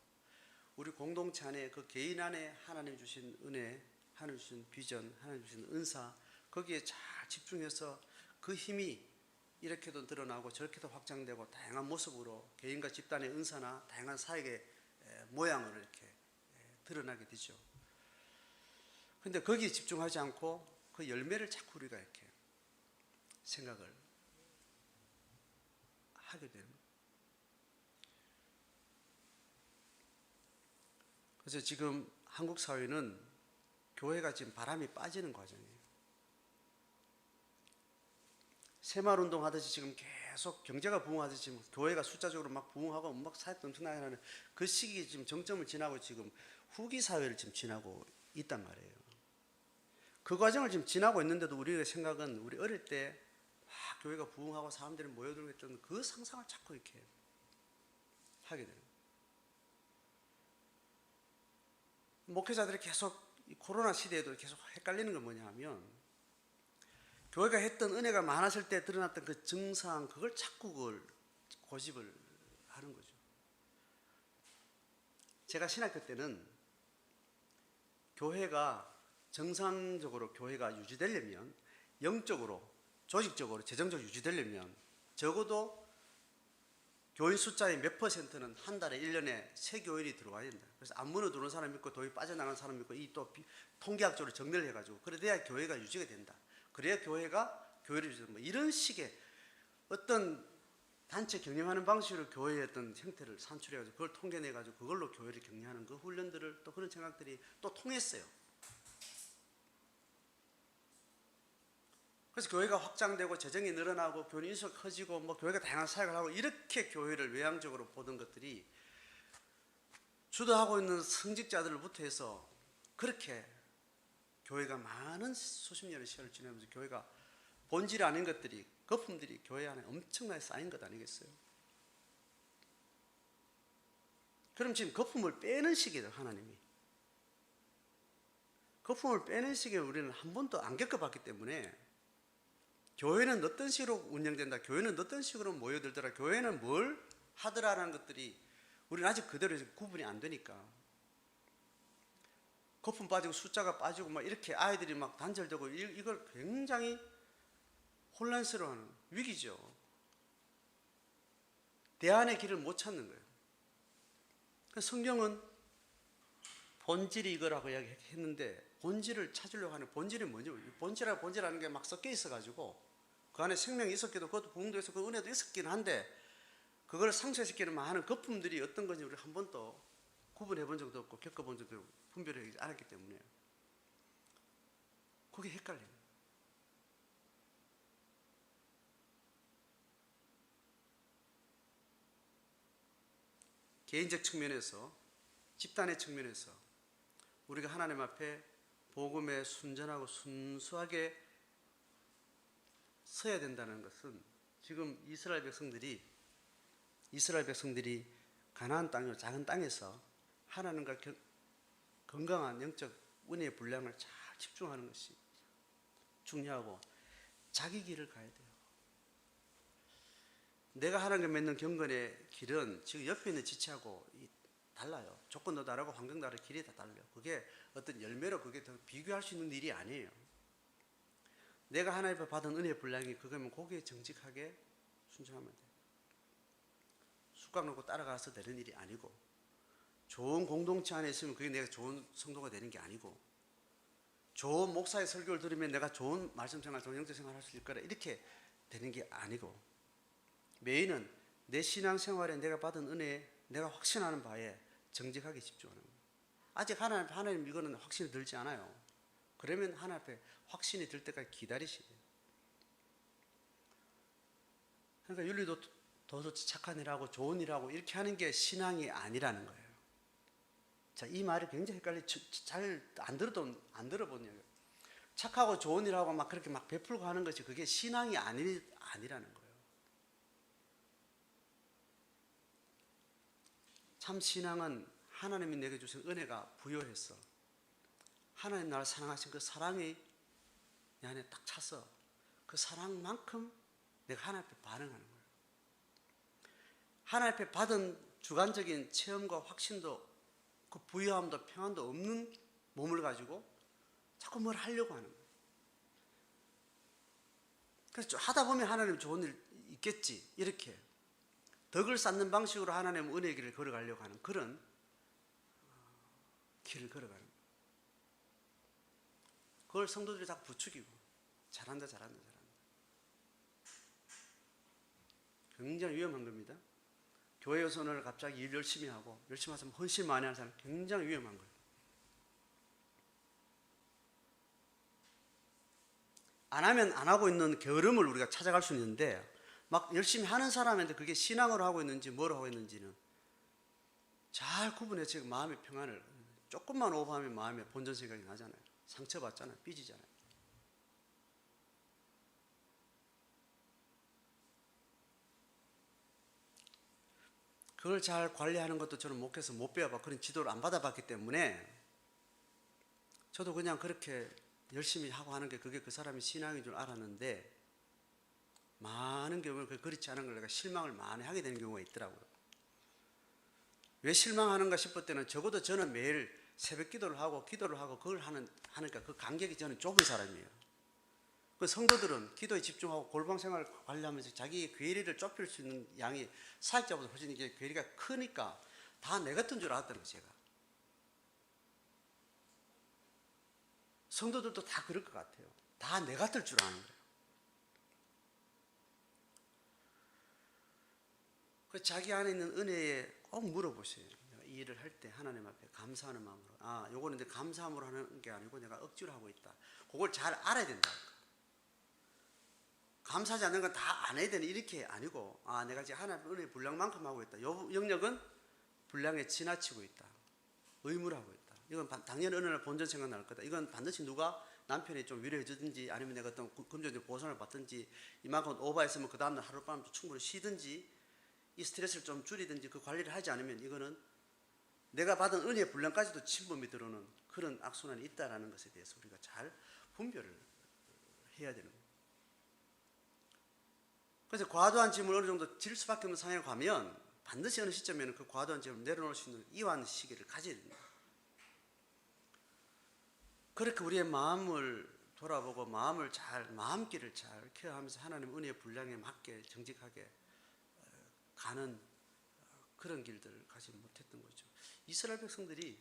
우리 공동체 안에 그 개인 안에 하나님 주신 은혜, 하나님 주신 비전, 하나님 주신 은사 거기에 잘 집중해서 그 힘이 이렇게도 드러나고 저렇게도 확장되고 다양한 모습으로 개인과 집단의 은사나 다양한 사역의 모양으로 이렇게 드러나게 되죠. 그런데 거기에 집중하지 않고 그 열매를 자꾸 우리가 이렇게 생각을 하게 되는 거예요. 그래서 지금 한국 사회는 교회가 지금 바람이 빠지는 과정이에요. 새마을운동 하듯이 지금 계속 경제가 부흥하듯이 지금 교회가 숫자적으로 막 부흥하고 막 사역도 엄청나게 하는 그 시기에 지금 정점을 지나고 지금 후기 사회를 지금 지나고 있단 말이에요. 그 과정을 지금 지나고 있는데도 우리의 생각은 우리 어릴 때 막 교회가 부흥하고 사람들이 모여들고 했던 그 상상을 자꾸 이렇게 하게 돼요. 목회자들이 계속 이 코로나 시대에도 계속 헷갈리는 건 뭐냐 하면 교회가 했던 은혜가 많았을 때 드러났던 그 증상 그걸 자꾸 그걸 고집을 하는 거죠. 제가 신학교 때는 교회가 정상적으로 교회가 유지되려면 영적으로 조직적으로 재정적으로 유지되려면 적어도 교인 숫자의 몇 퍼센트는 한 달에 1년에 새 교인이 들어와야 된다. 그래서 안문으로 들어오는 사람이 있고 도입 빠져나가는 사람이 있고 이 또 통계학적으로 정리를 해가지고 그래야 교회가 유지가 된다. 그래야 교회가 교회를 유지한다. 뭐 이런 식의 어떤 단체 경영하는 방식으로 교회의 어떤 형태를 산출해가지고 그걸 통계내가지고 그걸로 교회를 격려하는 그 훈련들을 또 그런 생각들이 또 통했어요. 그래서 교회가 확장되고 재정이 늘어나고 교인 인수가 커지고 뭐 교회가 다양한 사역을 하고 이렇게 교회를 외향적으로 보던 것들이 주도하고 있는 성직자들부터 해서 그렇게 교회가 많은 수십 년의 시간을 지나면서 교회가 본질 아닌 것들이 거품들이 교회 안에 엄청나게 쌓인 것 아니겠어요? 그럼 지금 거품을 빼는 시기예요. 하나님이 거품을 빼는 시기에 우리는 한 번도 안 겪어봤기 때문에 교회는 어떤 식으로 운영된다, 교회는 어떤 식으로 모여들더라, 교회는 뭘 하더라라는 것들이 우리는 아직 그대로 구분이 안 되니까 거품 빠지고 숫자가 빠지고 막 이렇게 아이들이 막 단절되고 이걸 굉장히 혼란스러워하는 위기죠. 대안의 길을 못 찾는 거예요. 성경은 본질이 이거라고 이야기했는데 본질을 찾으려고 하는 본질이 뭔지 본질하고 본질하는 게 막 섞여 있어가지고 그 안에 생명이 있었기도 그것도 부흥도 있었고 은혜도 있었긴 한데 그걸 상쇄시키는 많은 거품들이 어떤 건지 우리 한 번도 구분해 본 적도 없고 겪어본 적도 없고 분별하지 않았기 때문에 그게 헷갈려요. 개인적 측면에서 집단의 측면에서 우리가 하나님 앞에 복음에 순전하고 순수하게 서야 된다는 것은 지금 이스라엘 백성들이 가나안 땅이고 작은 땅에서 하나님과 건강한 영적 은혜의 분량을 잘 집중하는 것이 중요하고 자기 길을 가야 돼요. 내가 하나님과 맺는 경건의 길은 지금 옆에 있는 지체하고 달라요. 조건도 다르고 환경도 다르고 길이 다 달라요. 그게 어떤 열매로 그게 더 비교할 수 있는 일이 아니에요. 내가 하나님 앞에 받은 은혜의 분량이 그거면 거기에 정직하게 순종하면 돼요. 숟가락 놓고 따라가서 되는 일이 아니고 좋은 공동체 안에 있으면 그게 내가 좋은 성도가 되는 게 아니고 좋은 목사의 설교를 들으면 내가 좋은 말씀 생활, 좋은 영적 생활을 할 수 있을 거라 이렇게 되는 게 아니고 메인은 내 신앙생활에 내가 받은 은혜에 내가 확신하는 바에 정직하게 집중하는 거예요. 아직 하나님 이거는 확신이 들지 않아요. 그러면 하나님 앞에 확신이 들 때까지 기다리시래요. 그러니까 윤리도 더 착한 일하고 좋은 일하고 이렇게 하는 게 신앙이 아니라는 거예요. 자, 이 말이 굉장히 헷갈려. 잘 안 들어본 얘기예요. 착하고 좋은 일하고 막 그렇게 막 베풀고 하는 것이 그게 신앙이 아니라는 거예요. 참 신앙은 하나님이 내게 주신 은혜가 부여해서 하나님 나를 사랑하신 그 사랑이 내 안에 딱 차서 그 사랑만큼 내가 하나님 앞에 반응하는 거예요. 하나님 앞에 받은 주관적인 체험과 확신도 그 부유함도 평안도 없는 몸을 가지고 자꾸 뭘 하려고 하는 거예요. 그래서 하다 보면 하나님 좋은 일 있겠지 이렇게 덕을 쌓는 방식으로 하나님 은혜의 길을 걸어가려고 하는 그런 길을 걸어가는 거예요. 그걸 성도들이 자꾸 부추기고 잘한다. 굉장히 위험한 겁니다. 교회 선언을 갑자기 일 열심히 하고 열심히 해서 헌신 많이 하는 사람 굉장히 위험한 거예요. 안 하면 안 하고 있는 게으름을 우리가 찾아갈 수 있는데 막 열심히 하는 사람한테 그게 신앙으로 하고 있는지 뭐로 하고 있는지는 잘 구분해서 지금 마음의 평안을 조금만 오버하면 마음에 본전 생각이 나잖아요. 상처받잖아요. 삐지잖아요. 그걸 잘 관리하는 것도 저는 목회에서 못 배워봐. 그런 지도를 안 받아봤기 때문에 저도 그냥 그렇게 열심히 하고 하는 게 그게 그 사람의 신앙인 줄 알았는데 많은 경우는 그렇지 않은 걸 내가 실망을 많이 하게 되는 경우가 있더라고요. 왜 실망하는가 싶을 때는 적어도 저는 매일 새벽 기도를 하고 그걸 하니까 그 간격이 저는 좁은 사람이에요. 그 성도들은 기도에 집중하고 골방 생활을 관리하면서 자기 괴리를 좁힐 수 있는 양이 사역자보다 훨씬 이게 괴리가 크니까 다 내 같은 줄 알았다는 거예요, 제가. 성도들도 다 그럴 것 같아요. 다 내 같을 줄 아는 거예요. 그 자기 안에 있는 은혜에 꼭 물어보세요. 내가 이 일을 할 때 하나님 앞에 감사하는 마음으로, 요거는 이제 감사함으로 하는 게 아니고 내가 억지로 하고 있다. 그걸 잘 알아야 된다. 감사하지 않는 건 다 안 해야 되는 이렇게 아니고, 내가 지금 하나님 은혜 분량만큼 하고 있다. 요 영역은 분량에 지나치고 있다. 의무를 하고 있다. 이건 당연히 어느 날 본전 생각날 거다. 이건 반드시 누가 남편이 좀 위로해 주든지 아니면 내가 어떤 금전적 보상을 받든지 이만큼 오버했으면 그 다음날 하룻밤 충분히 쉬든지 이 스트레스를 좀 줄이든지 그 관리를 하지 않으면 이거는 내가 받은 은혜의 분량까지도 침범이 들어오는 그런 악순환이 있다는 것에 대해서 우리가 잘 분별을 해야 되는 거예요. 그래서 과도한 짐을 어느 정도 질 수밖에 없는 상황에 가면 반드시 어느 시점에는 그 과도한 짐을 내려놓을 수 있는 이완 시기를 가져야 됩니다. 그렇게 우리의 마음을 돌아보고 마음길을 잘 케어하면서 하나님 은혜의 분량에 맞게 정직하게 가는 그런 길들을 가지 못했던 거죠. 이스라엘 백성들이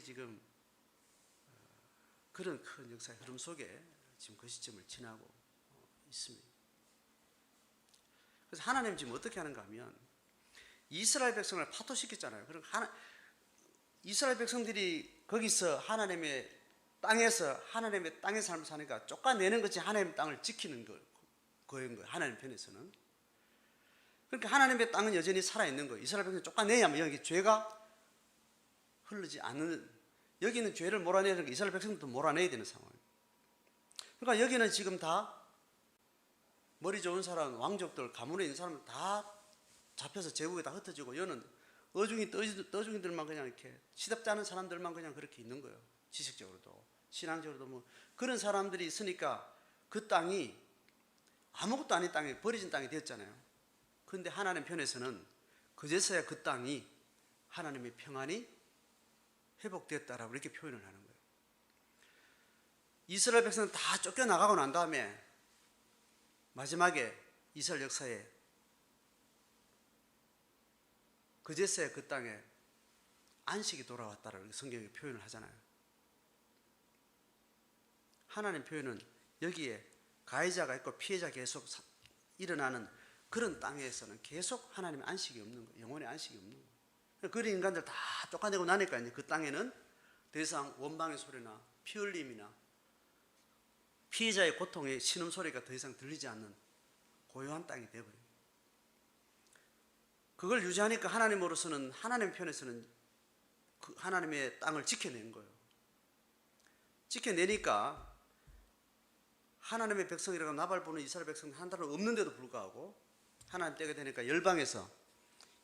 지금 그런 큰 역사의 흐름 속에 지금 그 시점을 지나고 있습니다. 그래서 하나님 지금 어떻게 하는가 하면 이스라엘 백성을 파토시켰잖아요. 그럼 이스라엘 백성들이 거기서 하나님의 땅에서 삶을 사니까 쫓아내는 것이 하나님의 땅을 지키는 거예요. 하나님 편에서는. 그러니까 하나님의 땅은 여전히 살아있는 거예요. 이스라엘 백성을 쫓아내야만 여기 죄가 흐르지 않는, 여기는 죄를 몰아내야 되니까 이스라엘 백성들도 몰아내야 되는 상황이에요. 그러니까 여기는 지금 다 머리 좋은 사람, 왕족들, 가문에 있는 사람들 다 잡혀서 제국에 다 흩어지고 여는 떠중이들만 그냥 이렇게 시답지 않은 사람들만 그냥 그렇게 있는 거예요. 지식적으로도 신앙적으로도 뭐 그런 사람들이 있으니까 그 땅이 아무것도 아닌 땅이 버려진 땅이 되었잖아요. 그런데 하나님 편에서는 그제서야 그 땅이 하나님의 평안이 회복되었다라고 이렇게 표현을 하는 거예요. 이스라엘 백성은 다 쫓겨나가고 난 다음에 마지막에 이스라엘 역사에 그제서야 그 땅에 안식이 돌아왔다라고 성경이 표현을 하잖아요. 하나님 표현은 여기에 가해자가 있고 피해자 계속 일어나는 그런 땅에서는 계속 하나님의 안식이 없는 거예요. 영혼의 안식이 없는 거예요. 그 인간들 다 쫓아내고 나니까 이제 그 땅에는 더 이상 원방의 소리나 피 흘림이나 피해자의 고통의 신음소리가 더 이상 들리지 않는 고요한 땅이 되어버려요. 그걸 유지하니까 하나님으로서는 하나님 편에서는 그 하나님의 땅을 지켜낸 거예요. 지켜내니까 하나님의 백성이라고 나발 부는 이스라엘 백성 한 달은 없는데도 불구하고 하나님 때가 되니까 열방에서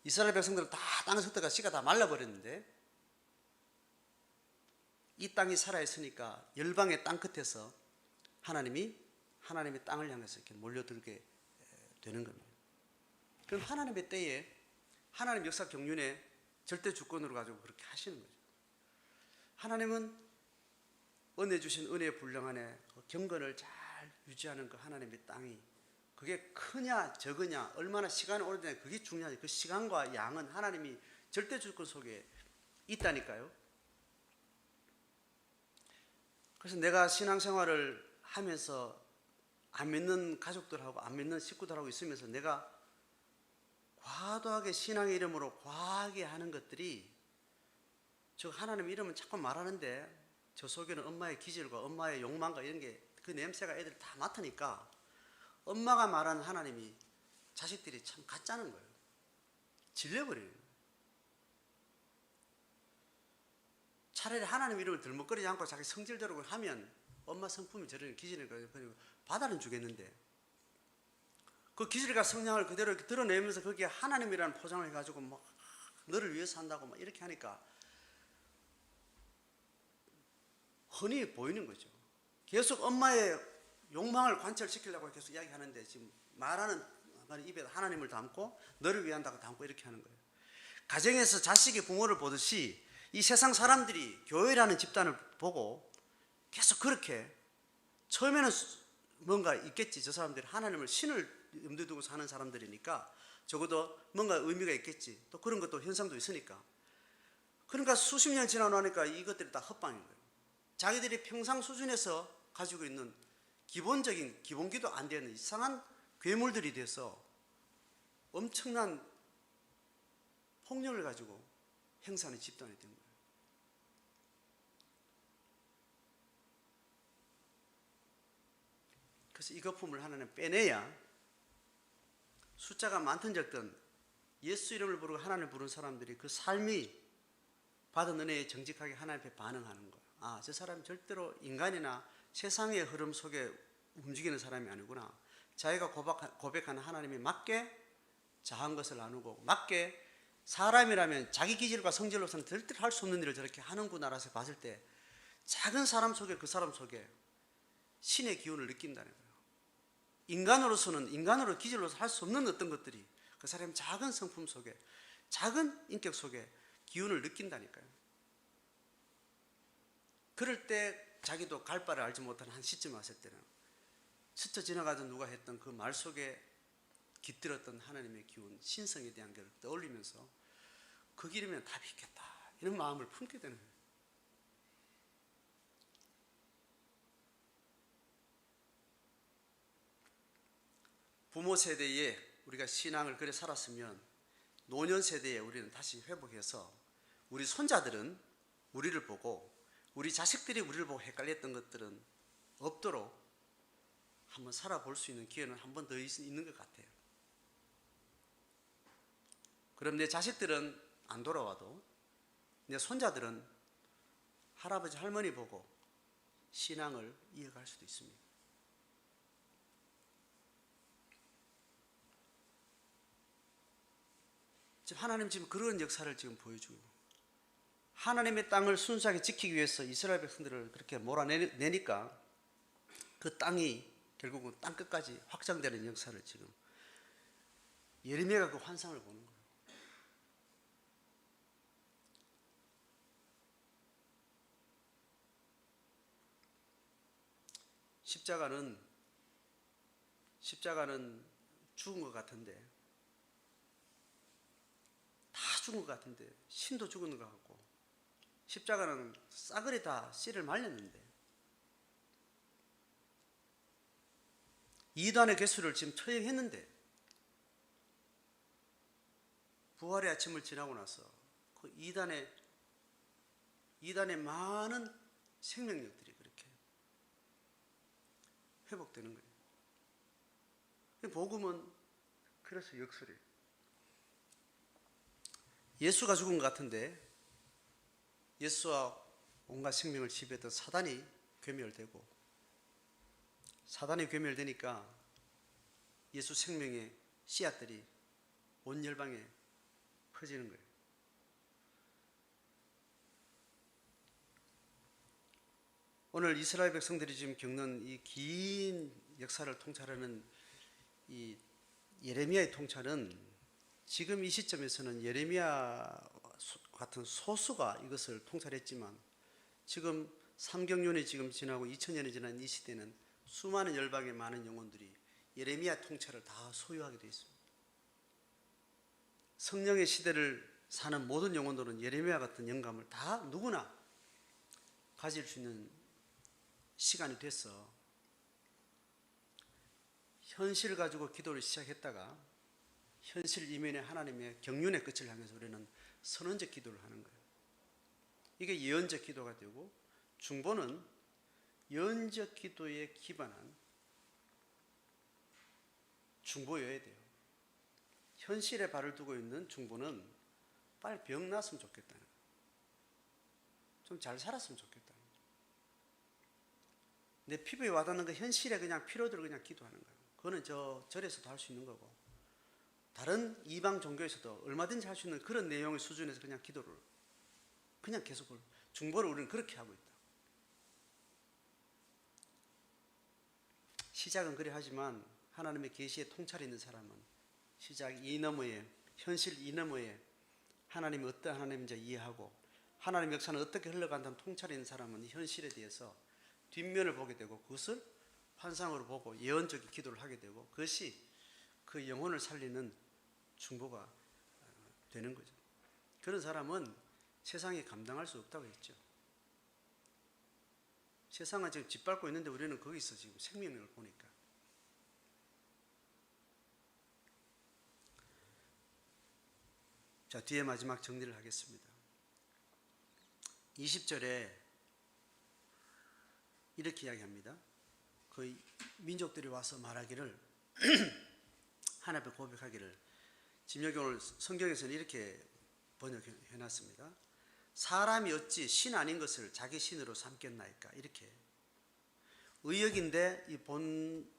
이스라엘 백성들은 다 땅을 섰다가 씨가 다 말라버렸는데 이 땅이 살아있으니까 열방의 땅 끝에서 하나님의 땅을 향해서 이렇게 몰려들게 되는 겁니다. 그럼 하나님의 때에 하나님 역사 경륜에 절대 주권으로 가지고 그렇게 하시는 거죠. 하나님은 은혜 주신 은혜의 분량 안에 그 경건을 잘 유지하는 그 하나님의 땅이 그게 크냐 적으냐 얼마나 시간이 오래되냐 그게 중요하지. 그 시간과 양은 하나님이 절대 주권 속에 있다니까요. 그래서 내가 신앙생활을 하면서 안 믿는 가족들하고 안 믿는 식구들하고 있으면서 내가 과도하게 신앙의 이름으로 과하게 하는 것들이, 저 하나님 이름은 자꾸 말하는데 저 속에는 엄마의 기질과 엄마의 욕망과 이런 게, 그 냄새가 애들 다 맡으니까 엄마가 말하는 하나님이 자식들이 참 가짜는 거예요. 질려버려요. 차라리 하나님 이름을 들먹거리지 않고 자기 성질대로 하면 엄마 성품이 저런 기질이니까 받아는 주겠는데, 그 기질과 성향을 그대로 이렇게 드러내면서 거기에 하나님이라는 포장을 해가지고 막 너를 위해서 한다고 막 이렇게 하니까 흔히 보이는 거죠. 계속 엄마의 욕망을 관철시키려고 계속 이야기하는데, 지금 말하는 입에 하나님을 담고 너를 위한다고 담고 이렇게 하는 거예요. 가정에서 자식이 부모를 보듯이 이 세상 사람들이 교회라는 집단을 보고 계속 그렇게, 처음에는 뭔가 있겠지. 저 사람들이 하나님을, 신을 염두에 두고 사는 사람들이니까 적어도 뭔가 의미가 있겠지. 또 그런 것도 현상도 있으니까. 그러니까 수십 년 지나고 나니까 이것들이 다 헛방인 거예요. 자기들이 평상 수준에서 가지고 있는 기본적인 기본기도 안 되는 이상한 괴물들이 돼서 엄청난 폭력을 가지고 행사하는 집단이 된 거예요. 그래서 이 거품을 하나는 빼내야 숫자가 많든 적든 예수 이름을 부르고 하나님을 부르는 사람들이 그 삶이 받은 은혜에 정직하게 하나님 앞에 반응하는 거예요. 아, 저 사람이 절대로 인간이나 세상의 흐름 속에 움직이는 사람이 아니구나. 자기가 고백하는 하나님이 맞게 자한 것을 나누고, 맞게 사람이라면 자기 기질과 성질로서는 절대로 할 수 없는 일을 저렇게 하는구나라서 봤을 때, 작은 사람 속에, 그 사람 속에 신의 기운을 느낀다는 거예요. 인간으로서는, 인간으로 기질로서 할 수 없는 어떤 것들이 그 사람의 작은 성품 속에, 작은 인격 속에 기운을 느낀다니까요. 그럴 때 자기도 갈 바를 알지 못하는 한 시점 왔을 때는 스쳐 지나가던 누가 했던 그 말 속에 깃들었던 하나님의 기운, 신성에 대한 걸 떠올리면서 그 길이면 답이 있겠다, 이런 마음을 품게 되는 거예요. 부모 세대에 우리가 신앙을 그래 살았으면 노년 세대에 우리는 다시 회복해서 우리 손자들은 우리를 보고, 우리 자식들이 우리를 보고 헷갈렸던 것들은 없도록 한번 살아볼 수 있는 기회는 한 번 더 있는 것 같아요. 그럼 내 자식들은 안 돌아와도 내 손자들은 할아버지 할머니 보고 신앙을 이어갈 수도 있습니다. 지금 하나님 지금 그런 역사를 지금 보여주고, 하나님의 땅을 순수하게 지키기 위해서 이스라엘 백성들을 그렇게 몰아내니까 그 땅이 결국은 땅 끝까지 확장되는 역사를 지금 예레미야가 그 환상을 보는 거예요. 십자가는 죽은 것 같은데, 다 죽은 것 같은데, 신도 죽은 것 같고, 십자가는 싸그리 다 씨를 말렸는데, 이단의 개수를 지금 처형했는데, 부활의 아침을 지나고 나서 그 이단의 많은 생명력들이 그렇게 회복되는 거예요. 복음은 그래서 역설이에요. 예수가 죽은 것 같은데 예수와 온갖 생명을 지배했던 사단이 괴멸되고, 사단이 괴멸되니까 예수 생명의 씨앗들이 온 열방에 퍼지는 거예요. 오늘 이스라엘 백성들이 지금 겪는 이 긴 역사를 통찰하는 이 예레미야의 통찰은, 지금 이 시점에서는 예레미야 같은 소수가 이것을 통찰했지만, 지금 삼경륜이 지금 지나고 2000년이 지난 이 시대는 수많은 열방의 많은 영혼들이 예레미야 통찰을 다 소유하게 되어 있습니다. 성령의 시대를 사는 모든 영혼들은 예레미야 같은 영감을 다 누구나 가질 수 있는 시간이 돼서 현실을 가지고 기도를 시작했다가 현실 이면에 하나님의 경륜의 끝을 향해서 우리는 선언적 기도를 하는 거예요. 이게 예언적 기도가 되고, 중보는 예언적 기도에 기반한 중보여야 돼요. 현실에 발을 두고 있는 중보는 빨리 병 났으면 좋겠다는 거예요. 좀 잘 살았으면 좋겠다는 거예요. 내 피부에 와닿는 그 현실에 그냥 피로들을 그냥 기도하는 거예요. 그거는 절에서도 할 수 있는 거고, 다른 이방 종교에서도 얼마든지 할 수 있는 그런 내용의 수준에서 그냥 기도를 그냥 계속 중보를 우리는 그렇게 하고 있다. 시작은 그래 하지만 하나님의 계시에 통찰이 있는 사람은 시작 이 너머에, 현실 이 너머에 하나님이 어떤 하나님인지 이해하고 하나님의 역사는 어떻게 흘러간다는 통찰이 있는 사람은 이 현실에 대해서 뒷면을 보게 되고 그것을 환상으로 보고 예언적인 기도를 하게 되고 그것이 그 영혼을 살리는 중보가 되는 거죠. 그런 사람은 세상이 감당할 수 없다고 했죠. 세상은 지금 짓밟고 있는데 우리는 거기서 지금 생명력을 보니까. 자, 뒤에 마지막 정리를 하겠습니다. 20절에 이렇게 이야기합니다. 그 민족들이 와서 말하기를 하나님 앞에 고백하기를, 지금 여기 오늘 성경에서는 이렇게 번역해놨습니다. 사람이 어찌 신 아닌 것을 자기 신으로 삼겠나이까. 이렇게 의역인데 이 본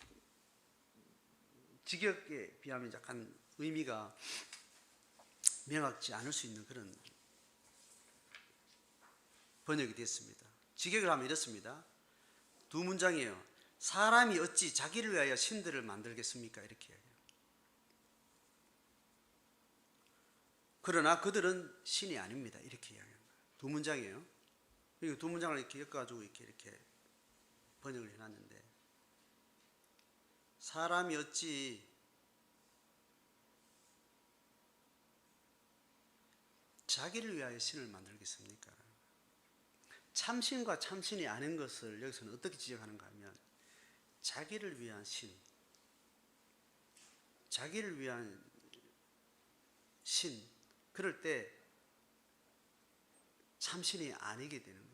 직역에 비하면 약간 의미가 명확지 않을 수 있는 그런 번역이 됐습니다. 직역을 하면 이렇습니다. 두 문장이에요. 사람이 어찌 자기를 위하여 신들을 만들겠습니까? 이렇게 이야기해요. 그러나 그들은 신이 아닙니다. 이렇게 이야기합니다. 두 문장이에요. 그리고 두 문장을 이렇게 엮어가지고 이렇게 번역을 해놨는데, 사람이 어찌 자기를 위하여 신을 만들겠습니까? 참신과 참신이 아닌 것을 여기서는 어떻게 지적하는가 하면, 자기를 위한 신, 자기를 위한 신, 그럴 때 참신이 아니게 되는 거예요.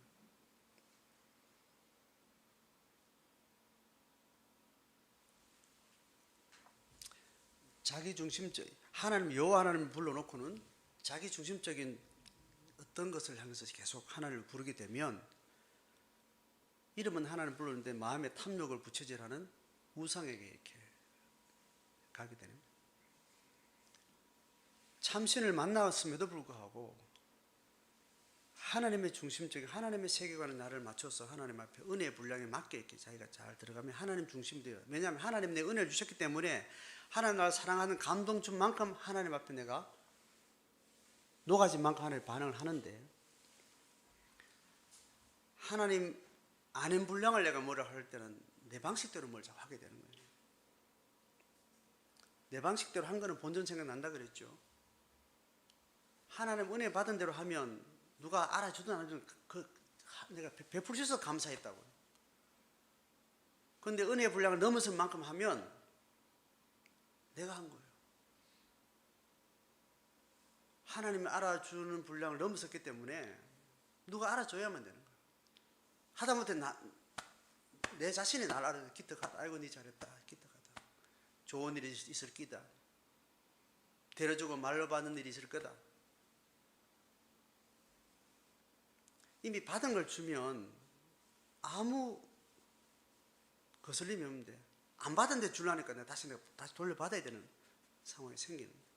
자기중심적, 하나님, 여호와 하나님을 불러놓고는 자기중심적인 어떤 것을 향해서 계속 하나님을 부르게 되면, 이름은 하나님을 부르는데 마음에 탐욕을 부처질하는 우상에게 이렇게 가게 되는 거예요. 참신을 만나왔음에도 불구하고 하나님의 중심적인 하나님의 세계관에 나를 맞춰서 하나님 앞에 은혜의 분량에 맞게 이렇게 자기가 잘 들어가면 하나님 중심이 돼요. 왜냐하면 하나님 내 은혜를 주셨기 때문에 하나님 나를 사랑하는 감동 준 만큼 하나님 앞에 내가 녹아진 만큼 하나님 반응을 하는데, 하나님 아는 분량을 내가 뭐라 할 때는 내 방식대로 뭘 하게 되는 거예요. 내 방식대로 한 거는 본전 생각난다 그랬죠. 하나님 은혜 받은 대로 하면 누가 알아주든 안 해주든 내가 베풀 수 있어서 감사했다고요. 그런데 은혜의 분량을 넘어선 만큼 하면 내가 한 거예요. 하나님이 알아주는 분량을 넘어섰기 때문에 누가 알아줘야만 되는 거예요. 하다못해 내 자신이 나를 알아줘. 기특하다. 아이고 니 잘했다. 기특하다. 좋은 일이 있을 끼다. 데려주고 말로 받는 일이 있을 거다. 이미 받은 걸 주면 아무 거슬림이 없는데, 안 받은 데 주려니까 내가 다시 돌려받아야 되는 상황이 생기는 거예요.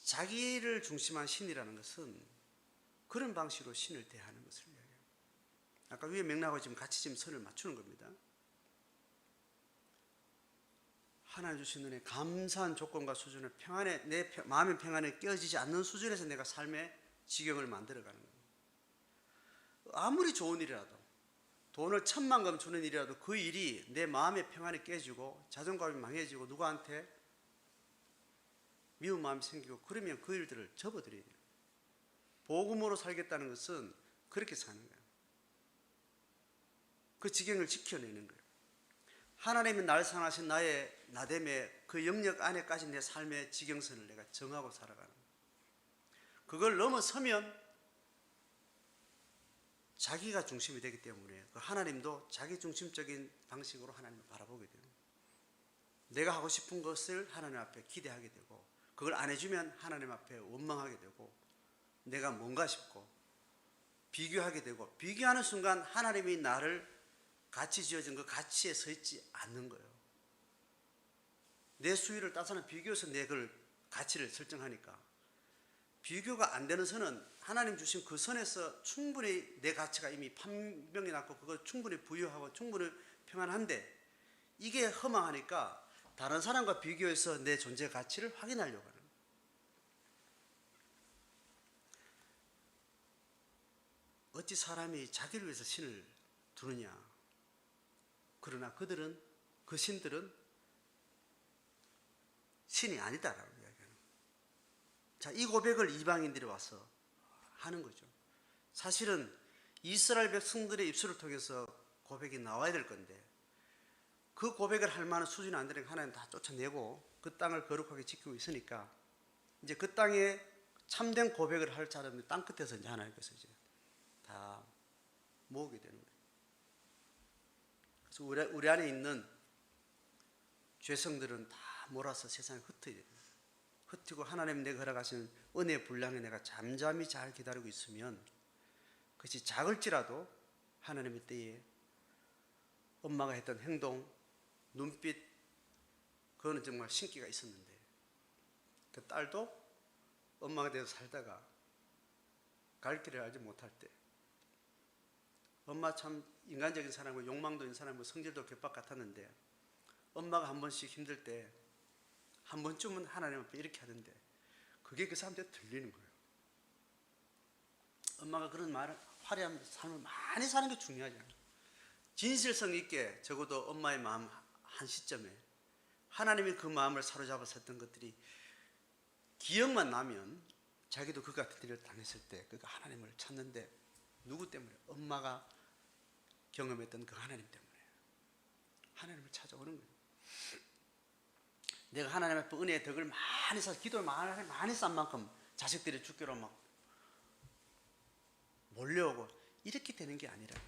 자기를 중심한 신이라는 것은 그런 방식으로 신을 대하는 것을 이야기해요. 아까 위에 맥락하고 지금 같이 지금 선을 맞추는 겁니다. 하나님 주신 은혜, 감사한 조건과 수준의 평안에, 내 마음의 평안에 깨어지지 않는 수준에서 내가 삶의 지경을 만들어가는 거예요. 아무리 좋은 일이라도, 돈을 1000만금 주는 일이라도 그 일이 내 마음의 평안이 깨지고 자존감이 망해지고 누구한테 미운 마음이 생기고 그러면 그 일들을 접어드려야 돼요. 복음으로 살겠다는 것은 그렇게 사는 거예요. 그 지경을 지켜내는 거예요. 하나님이 나를 사랑하신 나됨에 그 영역 안에까지 내 삶의 지경선을 내가 정하고 살아가는 거예요. 그걸 넘어서면 자기가 중심이 되기 때문에 그 하나님도 자기 중심적인 방식으로 하나님을 바라보게 돼요. 내가 하고 싶은 것을 하나님 앞에 기대하게 되고 그걸 안 해주면 하나님 앞에 원망하게 되고 내가 뭔가 싶고 비교하게 되고 비교하는 순간 하나님이 나를 가치 지어진 그 가치에 서 있지 않는 거예요. 내 수위를 따서는 비교해서 내 그 가치를 설정하니까 비교가 안 되는 선은 하나님 주신 그 선에서 충분히 내 가치가 이미 판명이 났고 그걸 충분히 부여하고 충분히 평안한데 이게 허망하니까 다른 사람과 비교해서 내 존재 가치를 확인하려고 하는 거예요. 어찌 사람이 자기를 위해서 신을 두느냐. 그러나 그들은 그 신들은 신이 아니다라고 이야기하는 거예요. 자, 이 고백을 이방인들이 와서 하는 거죠. 사실은 이스라엘 백성들의 입술을 통해서 고백이 나와야 될 건데 그 고백을 할 만한 수준이 안 되니까 하나님 다 쫓아내고 그 땅을 거룩하게 지키고 있으니까 이제 그 땅에 참된 고백을 할 사람이 땅 끝에서 이제 하나님께서 이제 다 모으게 되는 거예요. 그래서 우리 안에 있는 죄성들은 다 몰아서 세상에 흩어야 돼요. 흩히고 하나님 내가 허락하신 은혜의 분량에 내가 잠잠히 잘 기다리고 있으면 그것이 작을지라도 하나님의 때에 엄마가 했던 행동, 눈빛 그거는 정말 신기가 있었는데 그 딸도 엄마가 되어 살다가 갈 길을 알지 못할 때 엄마 참 인간적인 사람이고 욕망도 있는 사람이고 성질도 개빡 같았는데 엄마가 한 번씩 힘들 때 한 번쯤은 하나님 앞에 이렇게 하던데 그게 그 사람한테 들리는 거예요. 엄마가 그런 말을 화려한 삶을 많이 사는 게 중요하잖아요. 진실성 있게 적어도 엄마의 마음 한 시점에 하나님이 그 마음을 사로잡아서 했던 것들이 기억만 나면 자기도 그 같은 일을 당했을 때 그 하나님을 찾는데 누구 때문에? 엄마가 경험했던 그 하나님 때문에 하나님을 찾아오는 거예요. 내가 하나님 앞에 은혜의 덕을 많이 쌓아 기도를 많이 쌓은 만큼 자식들이 죽기로 막 몰려오고 이렇게 되는 게 아니라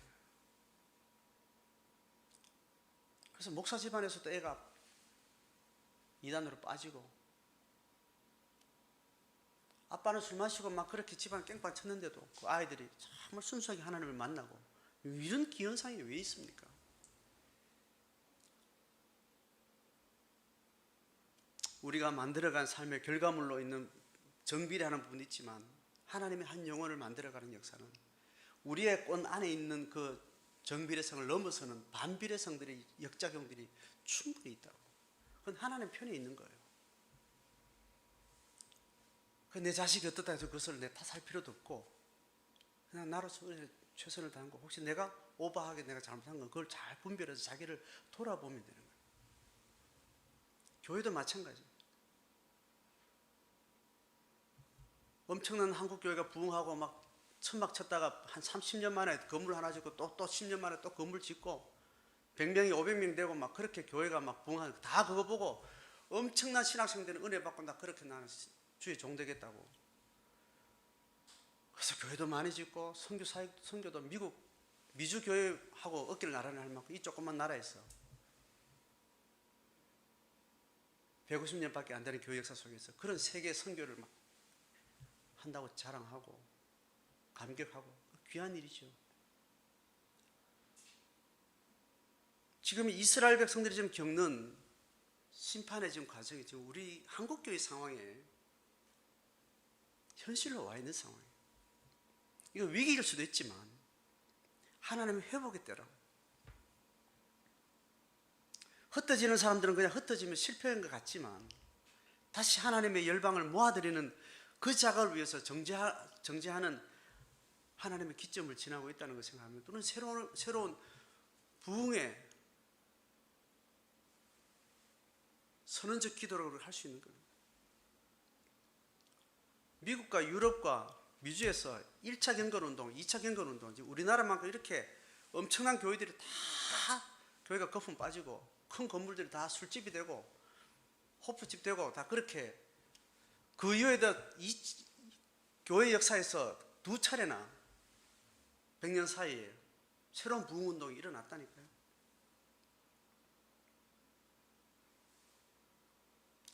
그래서 목사 집안에서도 애가 이단으로 빠지고 아빠는 술 마시고 막 그렇게 집안 깽판 쳤는데도 그 아이들이 정말 순수하게 하나님을 만나고 이런 기현상이 왜 있습니까? 우리가 만들어간 삶의 결과물로 있는 정비례하는 부분이 있지만 하나님의 한 영혼을 만들어가는 역사는 우리의 꽃 안에 있는 그 정비례성을 넘어서는 반비례성들의 역작용들이 충분히 있다고. 그건 하나님 편에 있는 거예요. 내 자식이 어떻다 해서 그것을 내 탓할 필요도 없고 그냥 나로서 최선을 다한 거 혹시 내가 오버하게 내가 잘못한 건 그걸 잘 분별해서 자기를 돌아보면 되는 거예요. 교회도 마찬가지. 엄청난 한국 교회가 부흥하고 막 천막 쳤다가 한 30년 만에 건물 하나 짓고 또 10년 만에 또 건물 짓고 100명이 500명 되고 막 그렇게 교회가 막 부흥하는 다 그거 보고 엄청난 신학생들은 은혜 받고 나 그렇게 나는 주의 종 되겠다고. 그래서 교회도 많이 짓고 선교도 미주 교회하고 어깨를 나란히 할 만큼 이 조그만 나라에서 150년밖에 안 되는 교회 역사 속에서 그런 세계 선교를 막 한다고 자랑하고 감격하고 귀한 일이죠. 지금 이스라엘 백성들이 지금 겪는 심판의 지금 과정이 지금 우리 한국교회 상황에 현실로 와 있는 상황이에요. 이거 위기일 수도 있지만 하나님의 회복의 때라고. 흩어지는 사람들은 그냥 흩어지면 실패한 것 같지만 다시 하나님의 열방을 모아드리는 그 작업을 위해서 정죄하는 하나님의 기점을 지나고 있다는 것을 생각하면 또는 새로운 부흥의 선언적 기도를 할 수 있는 거예요. 미국과 유럽과 미주에서 1차 경건운동, 2차 경건운동, 우리나라만큼 이렇게 엄청난 교회들이 다 교회가 거품 빠지고 큰 건물들이 다 술집이 되고 호프집 되고 다 그렇게 그 이후에도 이 교회 역사에서 두 차례나 100년 사이에 새로운 부흥운동이 일어났다니까요.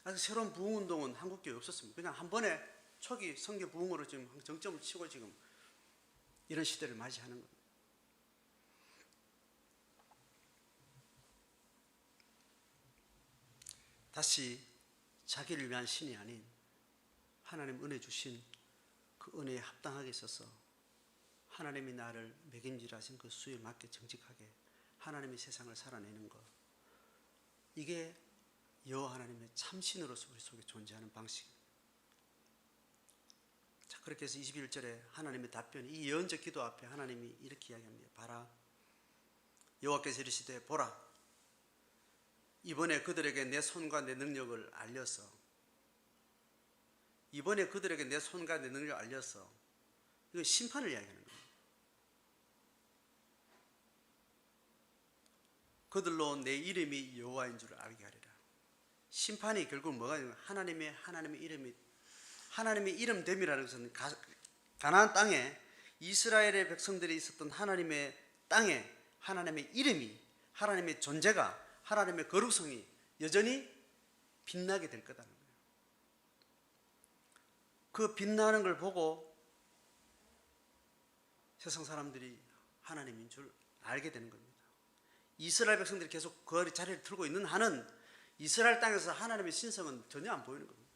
그래서 새로운 부흥운동은 한국교회에 없었습니다. 그냥 한 번에 초기 성교 부흥으로 지금 정점을 치고 지금 이런 시대를 맞이하는 겁니다. 다시 자기를 위한 신이 아닌 하나님 은혜 주신 그 은혜에 합당하게 있어서 하나님이 나를 먹임질하신 그 수에 맞게 정직하게 하나님의 세상을 살아내는 것, 이게 여호와 하나님의 참신으로서 우리 속에 존재하는 방식입니다. 자, 그렇게 해서 21절에 하나님의 답변이, 이 예언적 기도 앞에 하나님이 이렇게 이야기합니다. 봐라, 여호와께서 이르시되 보라, 이번에 그들에게 내 손과 내 능력을 알려서, 이번에 그들에게 내 손과 내 능력을 알려서, 이거 심판을 이야기하는 거예요. 그들로 내 이름이 여호와인 줄 알게 하리라. 심판이 결국 뭐가 있냐면 하나님의 이름이, 하나님의 이름됨이라는 것은 가나안 땅에 이스라엘의 백성들이 있었던 하나님의 땅에 하나님의 이름이, 하나님의 존재가, 하나님의 거룩성이 여전히 빛나게 될 거다는 거예요. 그 빛나는 걸 보고 세상 사람들이 하나님인 줄 알게 되는 겁니다. 이스라엘 백성들이 계속 그 자리를 틀고 있는 한은 이스라엘 땅에서 하나님의 신성은 전혀 안 보이는 겁니다.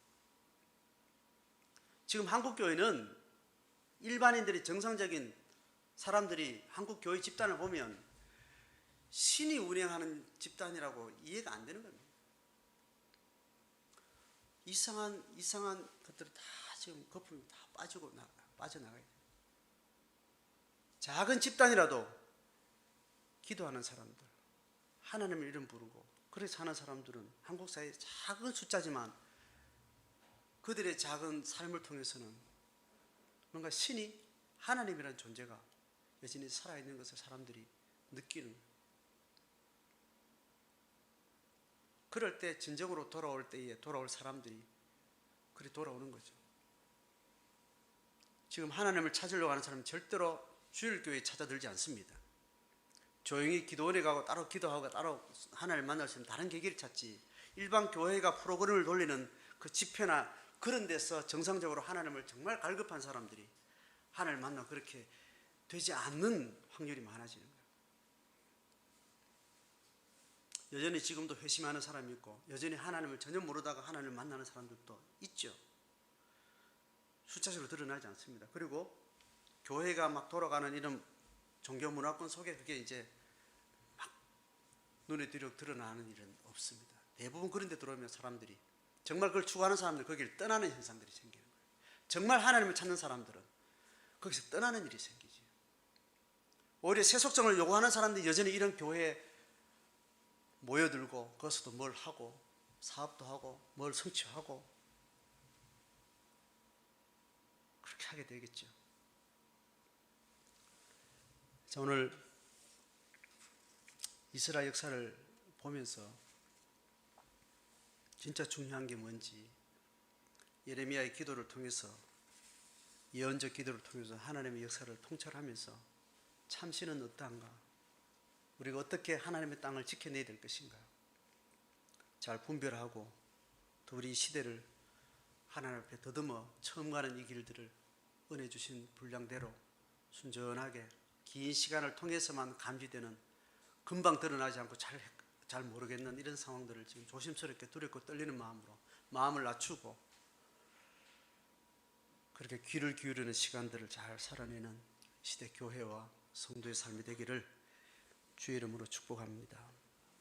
지금 한국교회는 일반인들이, 정상적인 사람들이 한국교회 집단을 보면 신이 운영하는 집단이라고 이해가 안 되는 겁니다. 이상한 것들이 다 지금 거품이 다 빠져나가요. 작은 집단이라도 기도하는 사람들, 하나님의 이름 부르고 그렇게 사는 사람들은 한국 사회의 작은 숫자지만 그들의 작은 삶을 통해서는 뭔가 신이, 하나님이라는 존재가 여전히 살아있는 것을 사람들이 느끼는 거예요. 그럴 때 진정으로 돌아올 때에 돌아올 사람들이 그리 돌아오는 거죠. 지금 하나님을 찾으려고 하는 사람은 절대로 주일교회에 찾아들지 않습니다. 조용히 기도원에 가고 따로 기도하고 따로 하나님을 만날 수 있는 다른 계기를 찾지, 일반 교회가 프로그램을 돌리는 그 집회나 그런 데서 정상적으로 하나님을 정말 갈급한 사람들이 하나님을 만나고 그렇게 되지 않는 확률이 많아지는 거예요. 여전히 지금도 회심하는 사람이 있고 여전히 하나님을 전혀 모르다가 하나님을 만나는 사람들도 있죠. 숫자적으로 드러나지 않습니다. 그리고 교회가 막 돌아가는 이런 종교 문화권 속에 그게 이제 막 눈에 띄게 드러나는 일은 없습니다. 대부분 그런 데 들어오면 사람들이, 정말 그걸 추구하는 사람들이 거기를 떠나는 현상들이 생기는 거예요. 정말 하나님을 찾는 사람들은 거기서 떠나는 일이 생기지. 오히려 세속성을 요구하는 사람들이 여전히 이런 교회에 모여들고 거기서도 뭘 하고 사업도 하고 뭘 성취하고 그렇게 하게 되겠죠. 자, 오늘 이스라엘 역사를 보면서 진짜 중요한 게 뭔지, 예레미야의 기도를 통해서, 예언적 기도를 통해서 하나님의 역사를 통찰하면서 참신은 어떠한가, 우리가 어떻게 하나님의 땅을 지켜내야 될 것인가 잘 분별하고, 또 우리 시대를 하나님 앞에 더듬어 처음 가는 이 길들을 은혜 주신 분량대로 순전하게 긴 시간을 통해서만 감지되는, 금방 드러나지 않고 잘 모르겠는 이런 상황들을 지금 조심스럽게 두렵고 떨리는 마음으로 마음을 낮추고 그렇게 귀를 기울이는 시간들을 잘 살아내는 시대 교회와 성도의 삶이 되기를 주의 이름으로 축복합니다.